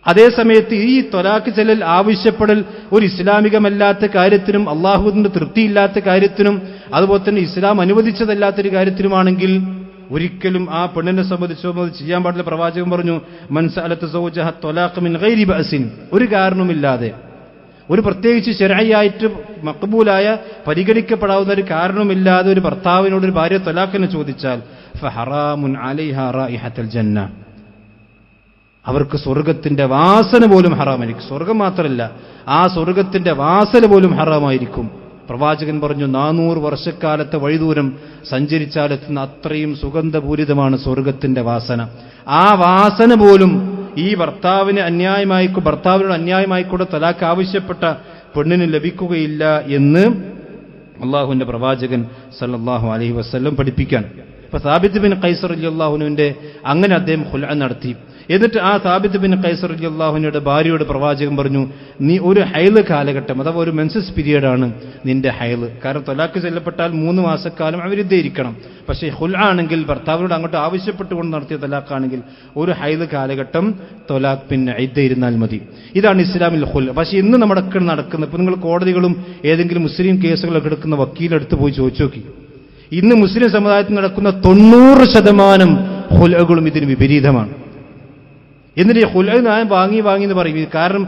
അതേസമയത്ത് ഈ ത്വലാഖ് ചെല്ലൽ ആവശ്യപ്പെടൽ ഒരു ഇസ്ലാമികമല്ലാത്ത കാര്യത്തിനും അള്ളാഹുവിന്റെ തൃപ്തിയില്ലാത്ത കാര്യത്തിനും അതുപോലെ തന്നെ ഇസ്ലാം അനുവദിച്ചതല്ലാത്തൊരു കാര്യത്തിനുമാണെങ്കിൽ ഒരിക്കലും ആ പെണ്ണിനെ സംബന്ധിച്ചോ അത് ചെയ്യാൻ പാടില്ല. പ്രവാചകൻ പറഞ്ഞു, മൻ സഅലത സൗജഹ ത്വലാഖ മിൻ ഗൈരി ബഅസിൻ, ഒരു കാരണവുമില്ലാതെ, ഒരു പ്രത്യേകിച്ച് ശർഈയായിട്ട് മഖ്ബൂലായ പരിഗണിക്കപ്പെടാവുന്ന ഒരു കാരണവുമില്ലാതെ ഒരു ഭർത്താവിനോട് ഒരു ഭാര്യ ത്വലാഖിനെ ചോദിച്ചാൽ ഫഹറാമുൻ അലൈഹാ റായിഹത്തുൽ ജന്ന, അവർക്ക് സ്വർഗത്തിന്റെ വാസന പോലും ഹറാമായിരിക്കും. സ്വർഗം മാത്രമല്ല, ആ സ്വർഗത്തിന്റെ വാസന പോലും ഹറാമായിരിക്കും. പ്രവാചകൻ പറഞ്ഞു, 400 വർഷക്കാലത്തെ വഴിദൂരം സഞ്ചരിച്ചാലെത്തുന്ന അത്രയും സുഗന്ധപൂരിതമാണ് സ്വർഗത്തിന്റെ വാസന. ആ വാസന പോലും ഈ ഭർത്താവിനോട് അന്യായമായിക്കൂടെ തലാഖ് ആവശ്യപ്പെട്ട പെണ്ണിന് ലഭിക്കുകയില്ല എന്ന് അള്ളാഹുവിന്റെ പ്രവാചകൻ സല്ലല്ലാഹു അലൈഹി വസല്ലം പഠിപ്പിക്കാൻ. ഇപ്പൊ സാബിത്ത് ബിൻ ഖൈസ് റളിയല്ലാഹു അൻഹുവിന്റെ അങ്ങനെ അദ്ദേഹം ഖുൽഅ നടത്തി. എന്നിട്ട് ആ സാബിത്ത് ബിൻ ഖൈസ് റളിയല്ലാഹുവിന്റെ ഭാര്യയോട് പ്രവാചകൻ പറഞ്ഞു, നീ ഒരു ഹൈല് കാലഘട്ടം, അഥവാ ഒരു മെൻസസ് പീരിയഡാണ് നിന്റെ ഹൈല്. കാരണം ത്വലാഖ് ചെല്ലപ്പെട്ടാൽ 3 മാസക്കാലം അവരിദ്ധയിരിക്കണം. പക്ഷേ ഖുൽഅ ആണെങ്കിൽ ഭർത്താവിനോട് അങ്ങോട്ട് ആവശ്യപ്പെട്ടുകൊണ്ട് നടത്തിയ ത്വലാഖാണെങ്കിൽ ഒരു ഹൈല് കാലഘട്ടം ത്വലാഖ് പിന്നെ ഇദ്ദയിരുന്നാൽ മതി. ഇതാണ് ഇസ്ലാമിൽ ഖുൽഅ. പക്ഷേ ഇന്ന് നമ്മുടെ നടക്കുന്ന, ഇപ്പൊ നിങ്ങൾ കോടതികളും ഏതെങ്കിലും മുസ്ലിം കേസുകളൊക്കെ എടുക്കുന്ന വക്കീലെടുത്ത് പോയി ചോദിച്ചു നോക്കി, ഇന്ന് മുസ്ലിം സമുദായത്തിൽ നടക്കുന്ന 90% ഖുൽഅകളും ഇതിന് വിപരീതമാണ്. എന്നിട്ട് ഈ ഖുൽഅ ഞാൻ വാങ്ങി എന്ന് പറയും. കാരണം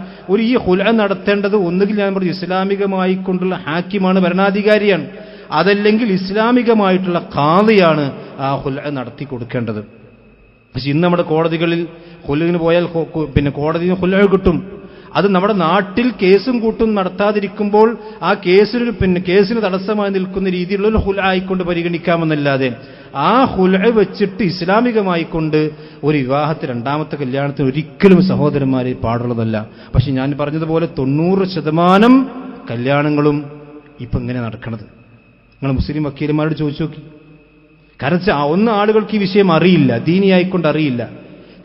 ഈ ഖുൽഅ നടത്തേണ്ടത് ഒന്നുകിൽ ഞാൻ പറഞ്ഞു ഇസ്ലാമികമായി കൊണ്ടുള്ള ഹാക്കിമാണ്, ഭരണാധികാരിയാണ്, അതല്ലെങ്കിൽ ഇസ്ലാമികമായിട്ടുള്ള ഖാദിയാണ് ആ ഖുൽഅ നടത്തി കൊടുക്കേണ്ടത്. പക്ഷെ ഇന്ന് നമ്മുടെ കോടതികളിൽ ഖുൽഅന് പോയാൽ പിന്നെ കോടതിയിൽ ഖുൽഅ കിട്ടും. അത് നമ്മുടെ നാട്ടിൽ കേസും കൂട്ടും നടത്താതിരിക്കുമ്പോൾ ആ കേസിന് തടസ്സമായി നിൽക്കുന്ന രീതിയിലുള്ള ഒരു ഖുൽഅ ആയിക്കൊണ്ട് പരിഗണിക്കാമെന്നല്ലാതെ ആ ഖുൽഅ വെച്ചിട്ട് ഇസ്ലാമികമായി കൊണ്ട് ഒരു വിവാഹത്തിൽ, രണ്ടാമത്തെ കല്യാണത്തിന് ഒരിക്കലും സഹോദരന്മാരെ പാടുള്ളതല്ല. പക്ഷെ ഞാൻ പറഞ്ഞതുപോലെ 90% കല്യാണങ്ങളും ഇപ്പൊ ഇങ്ങനെ നടക്കണത്. നിങ്ങൾ മുസ്ലിം വക്കീലന്മാരോട് ചോദിച്ചു നോക്കി. കാരണം ആളുകൾക്ക് ഈ വിഷയം അറിയില്ല, ദീനിയായിക്കൊണ്ട് അറിയില്ല.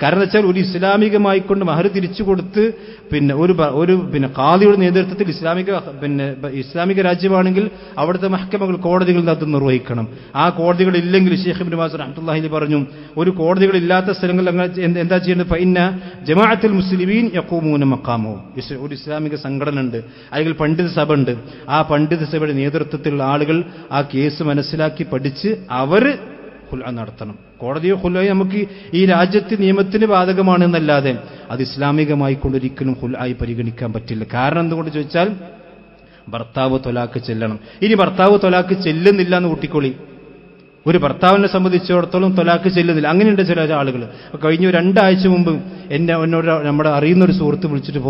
കാരണം വെച്ചാൽ ഒരു ഇസ്ലാമികമായിക്കൊണ്ട് മഹർ തിരിച്ചു കൊടുത്ത് പിന്നെ ഖാദിയുടെ നേതൃത്വത്തിൽ ഇസ്ലാമിക രാജ്യമാണെങ്കിൽ അവിടുത്തെ മഹ്കമകൾ, കോടതികൾ അത് നിർവഹിക്കണം. ആ കോടതികളില്ലെങ്കിൽ ഷെയ്ഖ് ഇബ്നു ബാസ് റഹ്മത്തുള്ളാഹി അലൈഹി പറഞ്ഞു, ഒരു കോടതികളില്ലാത്ത സ്ഥലങ്ങളിൽ എന്താ ചെയ്യേണ്ടത്? ഫഇന്ന ജമാഅത്തുൽ മുസ്ലിമീൻ യഖൂമൂന മഖാമഹും, ഒരു ഇസ്ലാമിക സംഘടന ഉണ്ട്, അല്ലെങ്കിൽ പണ്ഡിത സഭ ഉണ്ട്. ആ പണ്ഡിത സഭയുടെ നേതൃത്വത്തിലുള്ള ആളുകൾ ആ കേസ് മനസ്സിലാക്കി പഠിച്ച് അവർ ഖുൽഅ നടത്തണം. കോടതിയോ ഖുൽഅ നമുക്ക് ഈ രാജ്യത്തെ നിയമത്തിന് ബാധകമാണെന്നല്ലാതെ അത് ഇസ്ലാമികമായി കൊണ്ടൊരിക്കലും ഖുൽഅ പരിഗണിക്കാൻ പറ്റില്ല. കാരണം എന്തുകൊണ്ട് ചോദിച്ചാൽ ഭർത്താവ് ത്വലാഖ് ചെല്ലണം. ഇനി ഭർത്താവ് ത്വലാഖ് ചെല്ലുന്നില്ല എന്ന് കൂട്ടിക്കൊള്ളി, ഒരു ഭർത്താവിനെ സംബന്ധിച്ചിടത്തോളം ത്വലാഖ് ചെല്ലുന്നില്ല. അങ്ങനെയുണ്ട് ചില ആളുകൾ. കഴിഞ്ഞ 2 ആഴ്ച മുമ്പ് എന്നോട് നമ്മുടെ അറിയുന്നൊരു സുഹൃത്ത് വിളിച്ചിട്ട്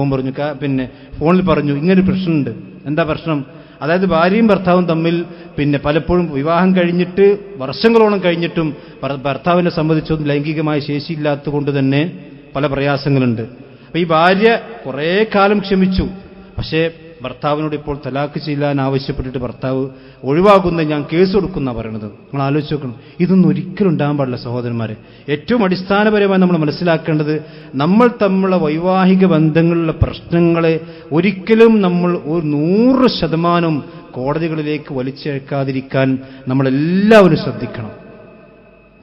ഫോണിൽ പറഞ്ഞു, ഇങ്ങനൊരു പ്രശ്നമുണ്ട്. എന്താ പ്രശ്നം? അതായത് ഭാര്യയും ഭർത്താവും തമ്മിൽ പലപ്പോഴും വിവാഹം കഴിഞ്ഞിട്ട് വർഷങ്ങളോളം കഴിഞ്ഞിട്ടും ഭർത്താവിനെ സംബന്ധിച്ചൊന്നും ലൈംഗികമായ ശേഷിയില്ലാത്തത് കൊണ്ട് തന്നെ പല പ്രയാസങ്ങളുണ്ട്. അപ്പൊ ഈ ഭാര്യ കുറേ കാലം ക്ഷമിച്ചു, പക്ഷേ ഭർത്താവിനോട് ഇപ്പോൾ തലാഖ് ചെയ്യാൻ ആവശ്യപ്പെട്ടിട്ട് ഭർത്താവ് ഒഴിവാക്കുന്ന, ഞാൻ കേസ് കൊടുക്കുന്ന പറയണത്. നിങ്ങൾ ആലോചിച്ച് നോക്കണം. ഇതൊന്നും ഒരിക്കലും ഉണ്ടാകാൻ പാടില്ല സഹോദരന്മാരെ. ഏറ്റവും അടിസ്ഥാനപരമായി നമ്മൾ മനസ്സിലാക്കേണ്ടത്, നമ്മൾ തമ്മിലുള്ള വൈവാഹിക ബന്ധങ്ങളിലുള്ള പ്രശ്നങ്ങളെ ഒരിക്കലും നമ്മൾ 100% കോടതികളിലേക്ക് വലിച്ചഴക്കാതിരിക്കാൻ നമ്മളെല്ലാവരും ശ്രദ്ധിക്കണം.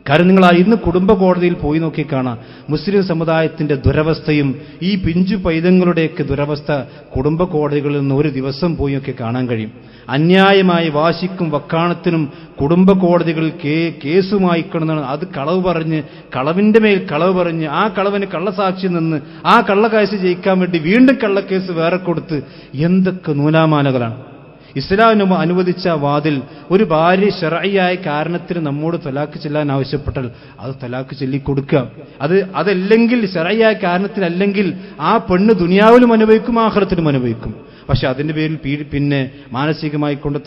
കാരണം നിങ്ങൾ ഇന്ന് കുടുംബ കോടതിയിൽ പോയി നോക്കി കാണാം, മുസ്ലിം സമുദായത്തിന്റെ ദുരവസ്ഥയും ഈ പിഞ്ചു പൈതങ്ങളുടെയൊക്കെ ദുരവസ്ഥ കുടുംബ കോടതികളിൽ നിന്ന് ഒരു ദിവസം പോയി ഒക്കെ കാണാൻ കഴിയും. അന്യായമായി വാശിക്കും വക്കാണത്തിനും കുടുംബ കോടതികളിൽ കേസുമായി കിടന്നാണ്. അത് കളവിന്റെ മേൽ കളവ് പറഞ്ഞ് ആ കളവിന് കള്ളസാക്ഷി നിന്ന് ആ കള്ളക്കേസ് ജയിക്കാൻ വേണ്ടി വീണ്ടും കള്ളക്കേസ് വേറെ കൊടുത്ത് എന്തൊക്കെ നൂലാമാലകളാണ്. ഇസ്ലാം അനുവദിച്ച വാതിൽ, ഒരു ഭാര്യ ശർഈയായ കാരണത്തിന് നമ്മോട് തലാഖ് ചെല്ലാൻ ആവശ്യപ്പെട്ടാൽ അത് തലാഖ് ചൊല്ലിക്കൊടുക്കുക. അതല്ലെങ്കിൽ ശർഈയായ കാരണത്തിനല്ലെങ്കിൽ ആ പെണ്ണ് ദുനിയാവിലും അനുഭവിക്കും, ആഖിറത്തിലും അനുഭവിക്കും. പക്ഷെ അതിന്റെ പേരിൽ മാനസികമായി കൊണ്ട്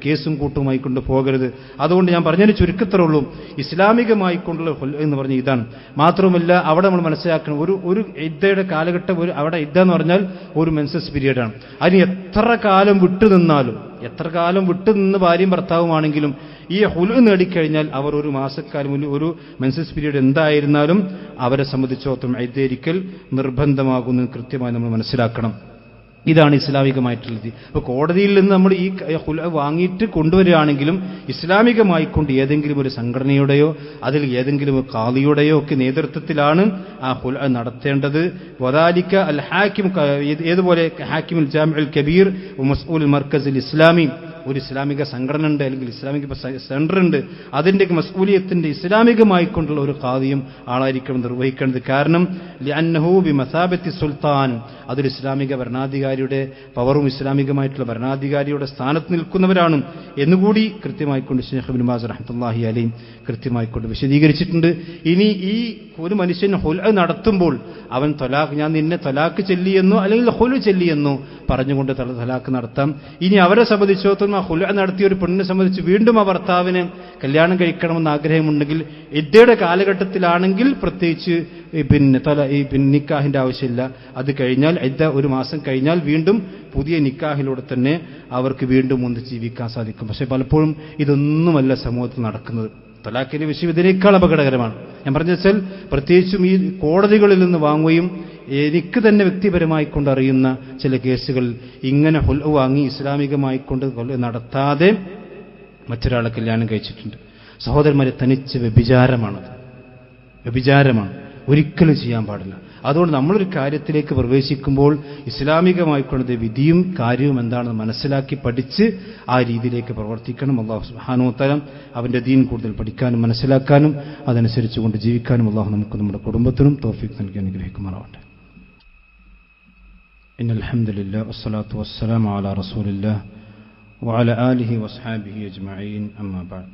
കേസും കൂട്ടുമായി കൊണ്ട് പോകരുത്. അതുകൊണ്ട് ഞാൻ പറഞ്ഞതിന് ചുരുക്കത്തേ ഉള്ളൂ, ഇസ്ലാമികമായി കൊണ്ടുള്ള എന്ന് പറഞ്ഞ ഇതാണ്. മാത്രവുമല്ല അവിടെ നമ്മൾ മനസ്സിലാക്കണം, ഒരു ഇദ്ദയുടെ കാലഘട്ടം, അവിടെ ഇദ്ദ എന്ന് പറഞ്ഞാൽ ഒരു മെൻസസ് പീരീഡാണ്. അതിന് എത്ര കാലം വിട്ടുനിന്ന് ഭാര്യയും ഭർത്താവുമാണെങ്കിലും ഈ ഖുൽഅ നേടിക്കഴിഞ്ഞാൽ അവർ ഒരു മാസക്കാലം, ഒരു മെൻസസ് പീരീഡ് എന്തായിരുന്നാലും അവരെ സംബന്ധിച്ചിടത്തോളം ഇദ്ദയിരിക്കൽ നിർബന്ധമാകുന്നത് കൃത്യമായി നമ്മൾ മനസ്സിലാക്കണം. ഇതാണ് ഇസ്ലാമികമായിട്ടുള്ളത്. അപ്പോൾ കോടതിയിൽ നിന്ന് നമ്മൾ ഈ ഖുൽഅ വാങ്ങിയിട്ട് കൊണ്ടുവരികയാണെങ്കിലും ഇസ്ലാമികമായിക്കൊണ്ട് ഏതെങ്കിലും ഒരു സംഘടനയുടെയോ അതിൽ ഏതെങ്കിലും ഖാദിയുടെയോ ഒക്കെ നേതൃത്വത്തിലാണ് ആ ഖുൽഅ നടത്തേണ്ടത്. വദാലിക അൽ ഹാക്കിം, ഏതുപോലെ ഹാക്കിമുൽ ജാമിഉൽ കബീർ വമസ്ഊൽ മർക്കസുൽ ഇസ്ലാമി ഒരു ഇസ്ലാമിക സംഘടന ഉണ്ട്, അല്ലെങ്കിൽ ഇസ്ലാമിക സെന്റർ ഉണ്ട്, അതിൻ്റെയൊക്കെ മസ്ഊലിയത്തിന്റെ ഇസ്ലാമികമായിക്കൊണ്ടുള്ള ഒരു ഖാദിയും ആളായിരിക്കണം നിർവഹിക്കേണ്ടത്. കാരണം ലിഅന്നഹു ബിമസാബത്തി സുൽത്താൻ, അതൊരു ഇസ്ലാമിക ഭരണാധികാരിയുടെ പവറും ഇസ്ലാമികമായിട്ടുള്ള ഭരണാധികാരിയുടെ സ്ഥാനത്ത് നിൽക്കുന്നവരാണ് എന്നുകൂടി കൃത്യമായിക്കൊണ്ട് ശൈഖ് ഇബ്നു ബാസ് റഹ്മത്തുള്ളാഹി അലൈഹി കൃത്യമായിക്കൊണ്ട് വിശദീകരിച്ചിട്ടുണ്ട്. ഇനി ഈ ഒരു മനുഷ്യൻ ഹുൽഅ നടത്തുമ്പോൾ അവൻ ഞാൻ നിന്നെ തലാക്ക് ചെല്ലിയെന്നോ അല്ലെങ്കിൽ ഹുലു ചെല്ലിയെന്നോ പറഞ്ഞുകൊണ്ട് തലാക്ക് നടത്താം. ഇനി അവരെ സംബന്ധിച്ചിടത്തോളം ആ ഹുൽഅ നടത്തിയ ഒരു പെണ്ണിനെ സംബന്ധിച്ച് വീണ്ടും ആ ഭർത്താവിനെ കല്യാണം കഴിക്കണമെന്ന് ആഗ്രഹമുണ്ടെങ്കിൽ ഇദ്ദയുടെ കാലഘട്ടത്തിലാണെങ്കിൽ പ്രത്യേകിച്ച് നിക്കാഹിന്റെ ആവശ്യമില്ല. അത് കഴിഞ്ഞാൽ ഇദ്ദ ഒരു മാസം കഴിഞ്ഞാൽ വീണ്ടും പുതിയ നിക്കാഹിലൂടെ തന്നെ അവർക്ക് വീണ്ടും ഒന്നിച്ച് ജീവിക്കാൻ സാധിക്കും. പക്ഷെ പലപ്പോഴും ഇതൊന്നുമല്ല സമൂഹത്തിൽ നടക്കുന്നത്. തലാഖിന്റെ വിഷയം ഇതിനേക്കാൾ അപകടകരമാണ്. ഞാൻ പറഞ്ഞു വെച്ചാൽ പ്രത്യേകിച്ചും ഈ കോടതികളിൽ നിന്ന് വാങ്ങുകയും എനിക്ക് തന്നെ വ്യക്തിപരമായി കൊണ്ടറിയുന്ന ചില കേസുകളിൽ ഇങ്ങനെ ഹുൽഅ വാങ്ങി ഇസ്ലാമികമായിക്കൊണ്ട് നടത്താതെ മറ്റൊരാളെ കല്യാണം കഴിച്ചിട്ടുണ്ട്. സഹോദരന്മാരെ, തനിച്ച് വ്യഭിചാരമാണ്, ഒരിക്കലും ചെയ്യാൻ പാടില്ല. അതുകൊണ്ട് നമ്മളൊരു കാര്യത്തിലേക്ക് പ്രവേശിക്കുമ്പോൾ ഇസ്ലാമികമായിക്കൊണ്ടത് വിധിയും കാര്യവും എന്താണെന്ന് മനസ്സിലാക്കി പഠിച്ച് ആ രീതിയിലേക്ക് പ്രവർത്തിക്കണം. അല്ലാഹു സുബ്ഹാനഹു വ തആല അവന്റെ ദീൻ കൂടുതൽ പഠിക്കാനും മനസ്സിലാക്കാനും അതനുസരിച്ചുകൊണ്ട് ജീവിക്കാനും അല്ലാഹു നമുക്ക് നമ്മുടെ കുടുംബത്തിനും തൗഫീഖ് നൽകി അനുഗ്രഹിക്കുമാറാവട്ടെ. ഇന്നൽ ഹംദുലില്ലാഹി വസ്സലാത്തു വസ്സലാമു അലാ റസൂലില്ലാഹി വഅലാ ആലിഹി വസ്ഹാബിഹി അജ്മഈൻ. അമ്മാ ബഅദ്.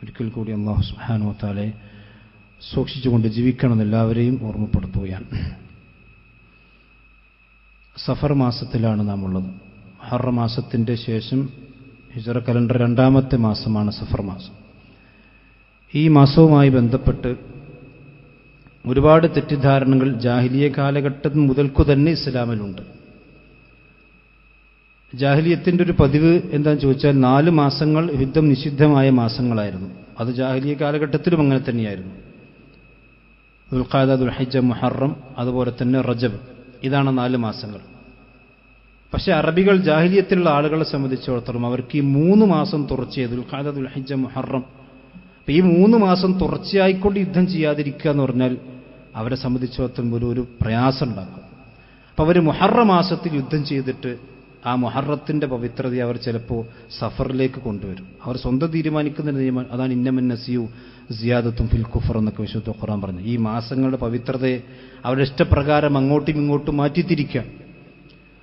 ഒരിക്കൽ കൂടി അല്ലാഹു സുബ്ഹാനഹു വ തആലയെ സൂക്ഷിച്ചുകൊണ്ട് ജീവിക്കണമെന്ന് എല്ലാവരെയും ഓർമ്മപ്പെടുത്തുകയാണ്. സഫർ മാസത്തിലാണ് നാം ഉള്ളത്. മുഹറം മാസത്തിന്റെ ശേഷം ഹിജ്റ കലണ്ടർ 2ാമത്തെ മാസമാണ് സഫർ മാസം. ഈ മാസവുമായി ബന്ധപ്പെട്ട് ഒരുപാട് തെറ്റിദ്ധാരണകൾ ജാഹിലിയ കാലഘട്ടം മുതൽക്കു തന്നെ ഇസ്ലാമിലുണ്ട്. ജാഹിലിയത്തിന്റെ ഒരു പതിവ് എന്താണെന്ന് ചോദിച്ചാൽ 4 മാസങ്ങൾ യുദ്ധം നിഷിദ്ധമായ മാസങ്ങളായിരുന്നു. അത് ജാഹിലിയ കാലഘട്ടത്തിലും അങ്ങനെ തന്നെയായിരുന്നു. ദുൽഖഅദ, ദുൽഹിജ്ജ, മുഹറം, അതുപോലെ തന്നെ റജബ്, ഇതാണ് 4 മാസങ്ങൾ. പക്ഷെ അറബികൾ ജാഹിലിയത്തിലുള്ള ആളുകളെ സംബന്ധിച്ചിടത്തോളം അവർക്ക് ഈ 3 മാസം തുടർച്ചയായി ദുൽഖഅദ, ദുൽഹിജ്ജ, മുഹറം, ഈ 3 മാസം തുടർച്ചയായിക്കൊണ്ട് യുദ്ധം ചെയ്യാതിരിക്കുക എന്ന് പറഞ്ഞാൽ അവരെ സംബന്ധിച്ചിടത്തോളം ഒരു പ്രയാസം ഉണ്ടാക്കും. അപ്പം അവർ മുഹറം മാസത്തിൽ യുദ്ധം ചെയ്തിട്ട് ആ മുഹറത്തിന്റെ പവിത്രതയെ അവർ ചിലപ്പോൾ സഫറിലേക്ക് കൊണ്ടുവരും. അവർ സ്വന്തം തീരുമാനിക്കുന്ന നിയമം അതാണ് ഇന്നമൻ നസിയു സിയാദത്തും ഫിൽ കുഫർ എന്നൊക്കെ വിശുദ്ധ ഖുർആൻ പറഞ്ഞു. ഈ മാസങ്ങളുടെ പവിത്രതയെ അവരുടെ ഇഷ്ടപ്രകാരം അങ്ങോട്ടും ഇങ്ങോട്ടും മാറ്റിത്തിരിക്കാം.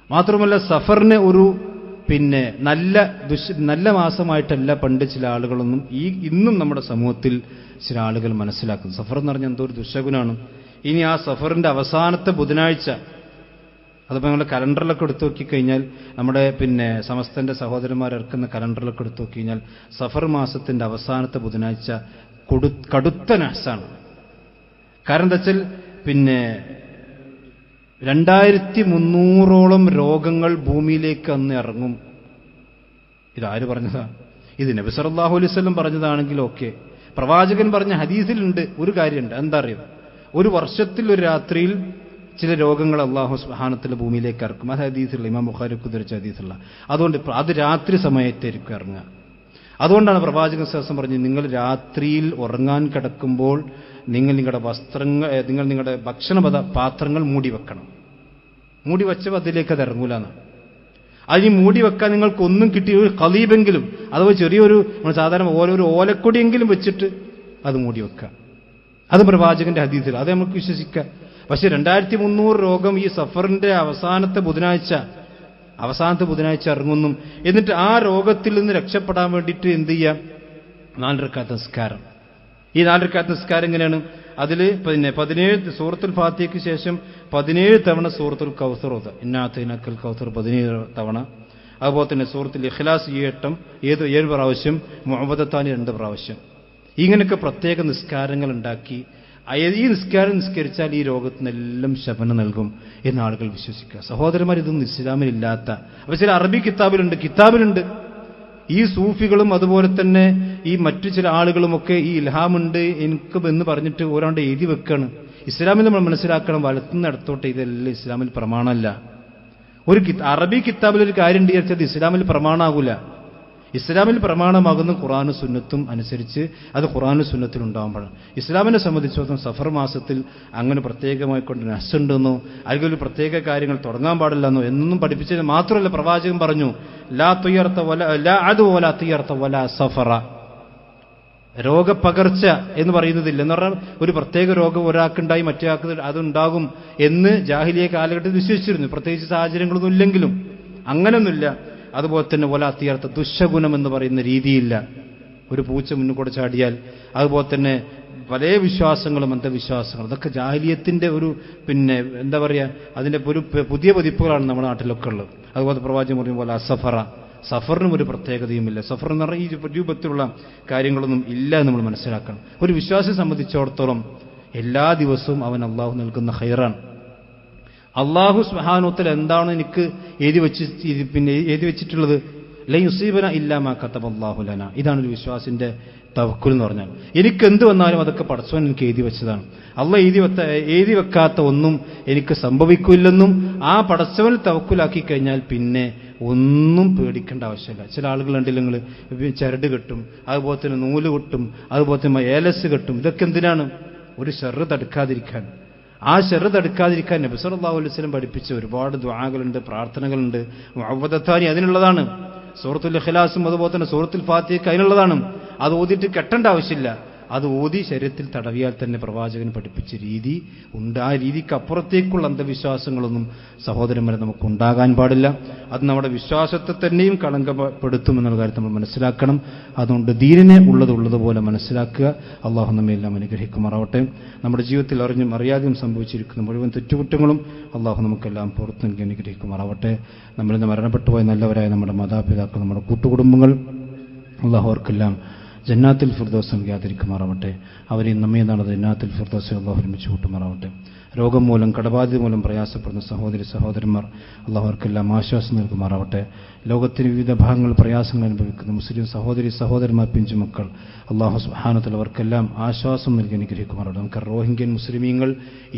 മാത്രമല്ല സഫറിനെ ഒരു നല്ല മാസമായിട്ടല്ല പണ്ട് ചില ആളുകളൊന്നും ഇന്നും നമ്മുടെ സമൂഹത്തിൽ ചില ആളുകൾ മനസ്സിലാക്കുന്നു. സഫർ എന്ന് പറഞ്ഞാൽ എന്തോ ഒരു ദുശകുനാണ്. ഇനി ആ സഫറിന്റെ അവസാനത്തെ ബുധനാഴ്ച, അതിപ്പോൾ ഞങ്ങളുടെ കലണ്ടറിലൊക്കെ എടുത്തു നോക്കിക്കഴിഞ്ഞാൽ നമ്മുടെ സമസ്തന്റെ സഹോദരന്മാർ ഇറക്കുന്ന കലണ്ടറിലൊക്കെ എടുത്തു നോക്കിക്കഴിഞ്ഞാൽ സഫർ മാസത്തിന്റെ അവസാനത്തെ ബുധനാഴ്ച കടുത്ത നഹ്സാണ്. കാരണം എന്താ വെച്ചാൽ 2300ഓളം രോഗങ്ങൾ ഭൂമിയിലേക്ക് അന്ന് ഇറങ്ങും. ഇതാര് പറഞ്ഞതാ? ഇത് നബി സല്ലല്ലാഹു അലൈഹി വസല്ലം പറഞ്ഞതാണെങ്കിൽ ഓക്കെ, പ്രവാചകൻ പറഞ്ഞ ഹദീസിലുണ്ട്. ഒരു കാര്യമുണ്ട്, എന്താ അറിയോ? ഒരു വർഷത്തിൽ ഒരു രാത്രിയിൽ ചില രോഗങ്ങൾ അല്ലാഹു സുബ്ഹാനഹു വ തആല ഭൂമിയിലേക്ക് ഇറക്കും. അത് ഹദീസുള്ള ഇമാം ബുഖാരി ഉദ്ധരിച്ച ഹദീസുള്ള. അതുകൊണ്ട് അത് രാത്രി സമയത്തായിരിക്കും ഇറങ്ങുക. അതുകൊണ്ടാണ് പ്രവാചകൻ സല്ലല്ലാഹു അലൈഹി വസല്ലം പറഞ്ഞത്, നിങ്ങൾ രാത്രിയിൽ ഉറങ്ങാൻ കിടക്കുമ്പോൾ നിങ്ങൾ നിങ്ങളുടെ ഭക്ഷണ പാത്രങ്ങൾ മൂടി വെക്കണം. മൂടി വെച്ചപ്പോൾ അതിലേക്ക് അത് ഇറങ്ങൂലെന്ന്. അതിന് മൂടി വെക്കാൻ നിങ്ങൾക്കൊന്നും കിട്ടിയ ഒരു ഖലീബെങ്കിലും, അഥവാ ചെറിയൊരു സാധാരണ ഒരു ഓലക്കൊടിയെങ്കിലും വെച്ചിട്ട് അത് മൂടി വെക്കുക. അത് പ്രവാചകന്റെ ഹദീസിൽ, അത് നമുക്ക് വിശ്വസിക്കാം. പക്ഷെ 2300 രോഗം ഈ സഫറിന്റെ അവസാനത്തെ ബുധനാഴ്ച ഇറങ്ങുന്നു. എന്നിട്ട് ആ രോഗത്തിൽ നിന്ന് രക്ഷപ്പെടാൻ വേണ്ടിയിട്ട് എന്ത് ചെയ്യാം? 4 റക്അത്ത് നിസ്കാരം. ഈ 4 റക്അത്ത് നിസ്കാരം എങ്ങനെയാണ്? അതിൽ 17 സൂറത്തുൽ ഫാത്തിഹയ്ക്ക് ശേഷം 17 തവണ സൂറത്തുൽ കൗസർ ഓതുക. ഇന്നാഅതൈനാക്കൽ കൗസർ 17 തവണ. അതുപോലെ തന്നെ സൂറത്തുൽ ഇഖ്ലാസ് 7 പ്രാവശ്യം, മുഅവ്വദത്താനി 2 പ്രാവശ്യം. ഇങ്ങനെയൊക്കെ പ്രത്യേക നിസ്കാരങ്ങൾ ഉണ്ടാക്കി ഈ നിസ്കാരം നിസ്കരിച്ചാൽ ഈ രോഗത്തിനെല്ലാം ശമനം നൽകും എന്ന് ആളുകൾ വിശ്വസിക്കുക. സഹോദരന്മാർ, ഇതൊന്നും ഇസ്ലാമിലില്ലാത്ത, അപ്പൊ ചില അറബി കിതാബിലുണ്ട്. ഈ സൂഫികളും അതുപോലെ തന്നെ ഈ മറ്റു ചില ആളുകളുമൊക്കെ ഈ ഇൽഹാമുണ്ട് എനിക്ക് എന്ന് പറഞ്ഞിട്ട് ഓരോണ്ട് എഴുതി വെക്കാണ്. ഇസ്ലാമിൽ നമ്മൾ മനസ്സിലാക്കണം, വലത്തുനിന്ന് ഇടത്തോട്ടെ ഇതെല്ലാം ഇസ്ലാമിൽ പ്രമാണമല്ല. ഒരു അറബി കിതാബിൽ ഒരു കാര്യം വിചാരിച്ചത് ഇസ്ലാമിൽ പ്രമാണമാകൂല. ഇസ്ലാമിൽ പ്രമാണമാകുന്ന ഖുർആനും സുന്നത്തും അനുസരിച്ച് അത് ഖുർആനും സുന്നത്തിൽ ഉണ്ടാകുമ്പോഴാണ്. ഇസ്ലാമിനെ സംബന്ധിച്ചിടത്തോളം സഫർ മാസത്തിൽ അങ്ങനെ പ്രത്യേകമായിക്കൊണ്ട് നഹ്സുണ്ടെന്നോ അല്ലെങ്കിൽ ഒരു പ്രത്യേക കാര്യങ്ങൾ തുടങ്ങാൻ പാടില്ലെന്നോ എന്നും പഠിപ്പിച്ചത് മാത്രമല്ല, പ്രവാചകൻ പറഞ്ഞു ലാ തുയർത്ത വല ലാ അദു വലാ തുയർത്ത വലാ സഫറ. രോഗപ്പകർച്ച എന്ന് പറയുന്നതില്ല. എന്ന് പറഞ്ഞാൽ ഒരു പ്രത്യേക രോഗം ഒരാൾക്കുണ്ടായി മറ്റേ ആൾക്ക് അതുണ്ടാകും എന്ന് ജാഹിലിയ കാലഘട്ടത്തിൽ വിശ്വസിച്ചിരുന്നു, പ്രത്യേകിച്ച് സാഹചര്യങ്ങളൊന്നും ഇല്ലെങ്കിലും. അങ്ങനൊന്നുമില്ല. അതുപോലെ തന്നെ വലാത്തിയർത്ഥ ദുശഗുണം എന്ന് പറയുന്ന രീതിയില്ല. ഒരു പൂച്ച മുന്നിൽ കൂടെ ചാടിയാൽ, അതുപോലെ തന്നെ പല വിശ്വാസങ്ങളും അന്ധവിശ്വാസങ്ങളും, അതൊക്കെ ജാഹിലിയത്തിന്റെ ഒരു എന്താ പറയുക, അതിന്റെ ഒരു പുതിയ പതിപ്പുകളാണ് നമ്മുടെ നാട്ടിലൊക്കെ ഉള്ളത്. അതുപോലെ പ്രവാചകൻ പറയും പോലെ അസഫറ, സഫറിനും ഒരു പ്രത്യേകതയുമില്ല. സഫർ എന്ന് പറഞ്ഞാൽ ഈ രൂപത്തിലുള്ള കാര്യങ്ങളൊന്നും ഇല്ല എന്ന് നമ്മൾ മനസ്സിലാക്കണം. ഒരു വിശ്വാസിയെ സംബന്ധിച്ചിടത്തോളം എല്ലാ ദിവസവും അവൻ അള്ളാഹു നൽകുന്ന ഖൈറാണ്. അള്ളാഹു സുബ്ഹാനഹു വ തആല എന്താണ് എനിക്ക് എഴുതി വെച്ചിട്ടുള്ളത്, ലൻ യുസീബന ഇല്ലാ മാ കതബല്ലാഹു ലനാ. ഇതാണ് ഒരു വിശ്വാസിന്റെ തവക്കുൽ എന്ന് പറഞ്ഞാൽ. എനിക്ക് എന്ത് വന്നാലും അതൊക്കെ പടച്ചവൻ എനിക്ക് എഴുതി വെച്ചതാണ്. അള്ളാഹ് എഴുതി വെക്കാത്ത ഒന്നും എനിക്ക് സംഭവിക്കില്ലെന്നും ആ പടച്ചവൻ തവക്കുലാക്കി കഴിഞ്ഞാൽ പിന്നെ ഒന്നും പേടിക്കേണ്ട ആവശ്യമില്ല. ചില ആളുകളുണ്ടെങ്കിൽ നിങ്ങൾ ചരട് കെട്ടും, അതുപോലെ തന്നെ നൂല് കെട്ടും, അതുപോലെ തന്നെ ഏലസ് കെട്ടും. ഇതൊക്കെ എന്തിനാണ്? ഒരു ശർറ് തടുക്കാതിരിക്കാൻ. ആ ശർറ് തടുക്കാതിരിക്കാൻ നബി സല്ലല്ലാഹു അലൈഹി വസല്ലം പഠിപ്പിച്ച ഒരുപാട് ദുആകളുണ്ട്, പ്രാർത്ഥനകളുണ്ട്. മുഅവ്വദത്താനി അതിനുള്ളതാണ്. സൂറത്തുൽ ഇഖ്ലാസും അതുപോലെ തന്നെ സൂറത്തുൽ ഫാത്തിഹയ്ക്ക് അതിനുള്ളതാണ്. അത് ഓതിയിട്ട് കെട്ടേണ്ട ആവശ്യമില്ല. അത് ഓതി ശരീരത്തിൽ തടവിയാൽ തന്നെ പ്രവാചകൻ പഠിപ്പിച്ച രീതി ഉണ്ട്. ആ രീതിക്ക് അപ്പുറത്തേക്കുള്ള അന്ധവിശ്വാസങ്ങളൊന്നും സഹോദരന്മാരെ നമുക്ക് ഉണ്ടാകാൻ പാടില്ല. അത് നമ്മുടെ വിശ്വാസത്തെ തന്നെയും കളങ്കപ്പെടുത്തുമെന്നുള്ള കാര്യം നമ്മൾ മനസ്സിലാക്കണം. അതുകൊണ്ട് ദീനിനെ ഉള്ളതുപോലെ മനസ്സിലാക്കുക. അള്ളാഹു നമ്മെ എല്ലാം അനുഗ്രഹിക്കുമാറാവട്ടെ. നമ്മുടെ ജീവിതത്തിൽ അറിഞ്ഞും അറിയാതെയും സംഭവിച്ചിരിക്കുന്ന മുഴുവൻ തെറ്റുകുറ്റങ്ങളും അള്ളാഹു നമുക്കെല്ലാം പുറത്തു നൽകി അനുഗ്രഹിക്കുമാറാവട്ടെ. നമ്മളിന്ന് മരണപ്പെട്ടുപോയ നല്ലവരായ നമ്മുടെ മാതാപിതാക്കൾ, നമ്മുടെ കൂട്ടുകുടുംബങ്ങൾ, അള്ളാഹു അവർക്കെല്ലാം ജന്നാത്തുൽ ഫിർദൗസ് നൽകാതിരിക്കുമാറാവട്ടെ. അവരെ നമ്മെ എന്നാണ് ജന്നാത്തുൽ ഫിർദൗസിൽ അള്ളാഹു ഒരുമിച്ച് കൂട്ടുമാറാവട്ടെ. രോഗം മൂലം കടബാധ്യത മൂലം പ്രയാസപ്പെടുന്ന സഹോദരന്മാർ അള്ളാഹു അവർക്കെല്ലാം ആശ്വാസം നൽകുമാറാവട്ടെ. ലോകത്തിന് വിവിധ ഭാഗങ്ങൾ പ്രയാസങ്ങൾ അനുഭവിക്കുന്ന മുസ്ലിം സഹോദരന്മാർ, പിഞ്ചുമക്കൾ, അള്ളാഹു സുബ്ഹാനഹു വ തആല അവർക്കെല്ലാം ആശ്വാസം നൽകി അനുഗ്രഹിക്കുമാറാവട്ടെ. നമുക്ക് റോഹിംഗ്യൻ മുസ്ലിമീങ്ങൾ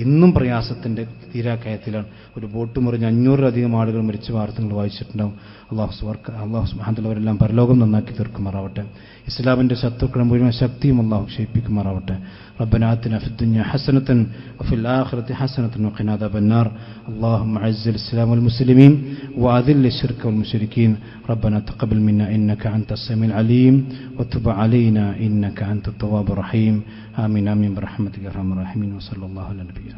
ഇന്നും പ്രയാസത്തിന്റെ തീരാക്കയത്തിലാണ്. ഒരു ബോട്ട് മറിഞ്ഞ് 500-ലധികം ആളുകൾ മരിച്ച വാർത്തകൾ വായിച്ചിട്ടുണ്ടാവും. അള്ളാഹു സുബ്ഹാനഹു വ തആല അവരെല്ലാം പരലോകം നന്നാക്കി തീർക്കുമാറാവട്ടെ. ഇസ്ലാമിന്റെ ശത്രുക്കളെ മുഴുവൻ ശക്തിയും അള്ളാഹു ക്ഷയിപ്പിക്കുമാറാവട്ടെ. ربنا آتنا في الدنيا حسنة وفي الآخرة حسنة وقنا عذاب النار. اللهم أعز الإسلام والمسلمين وأذل الشرك والمشركين. ربنا تقبل منا إنك أنت السميع العليم وتب علينا إنك أنت التواب الرحيم. آمين آمين برحمتك يا أرحم الراحمين. وصلى الله على نبينا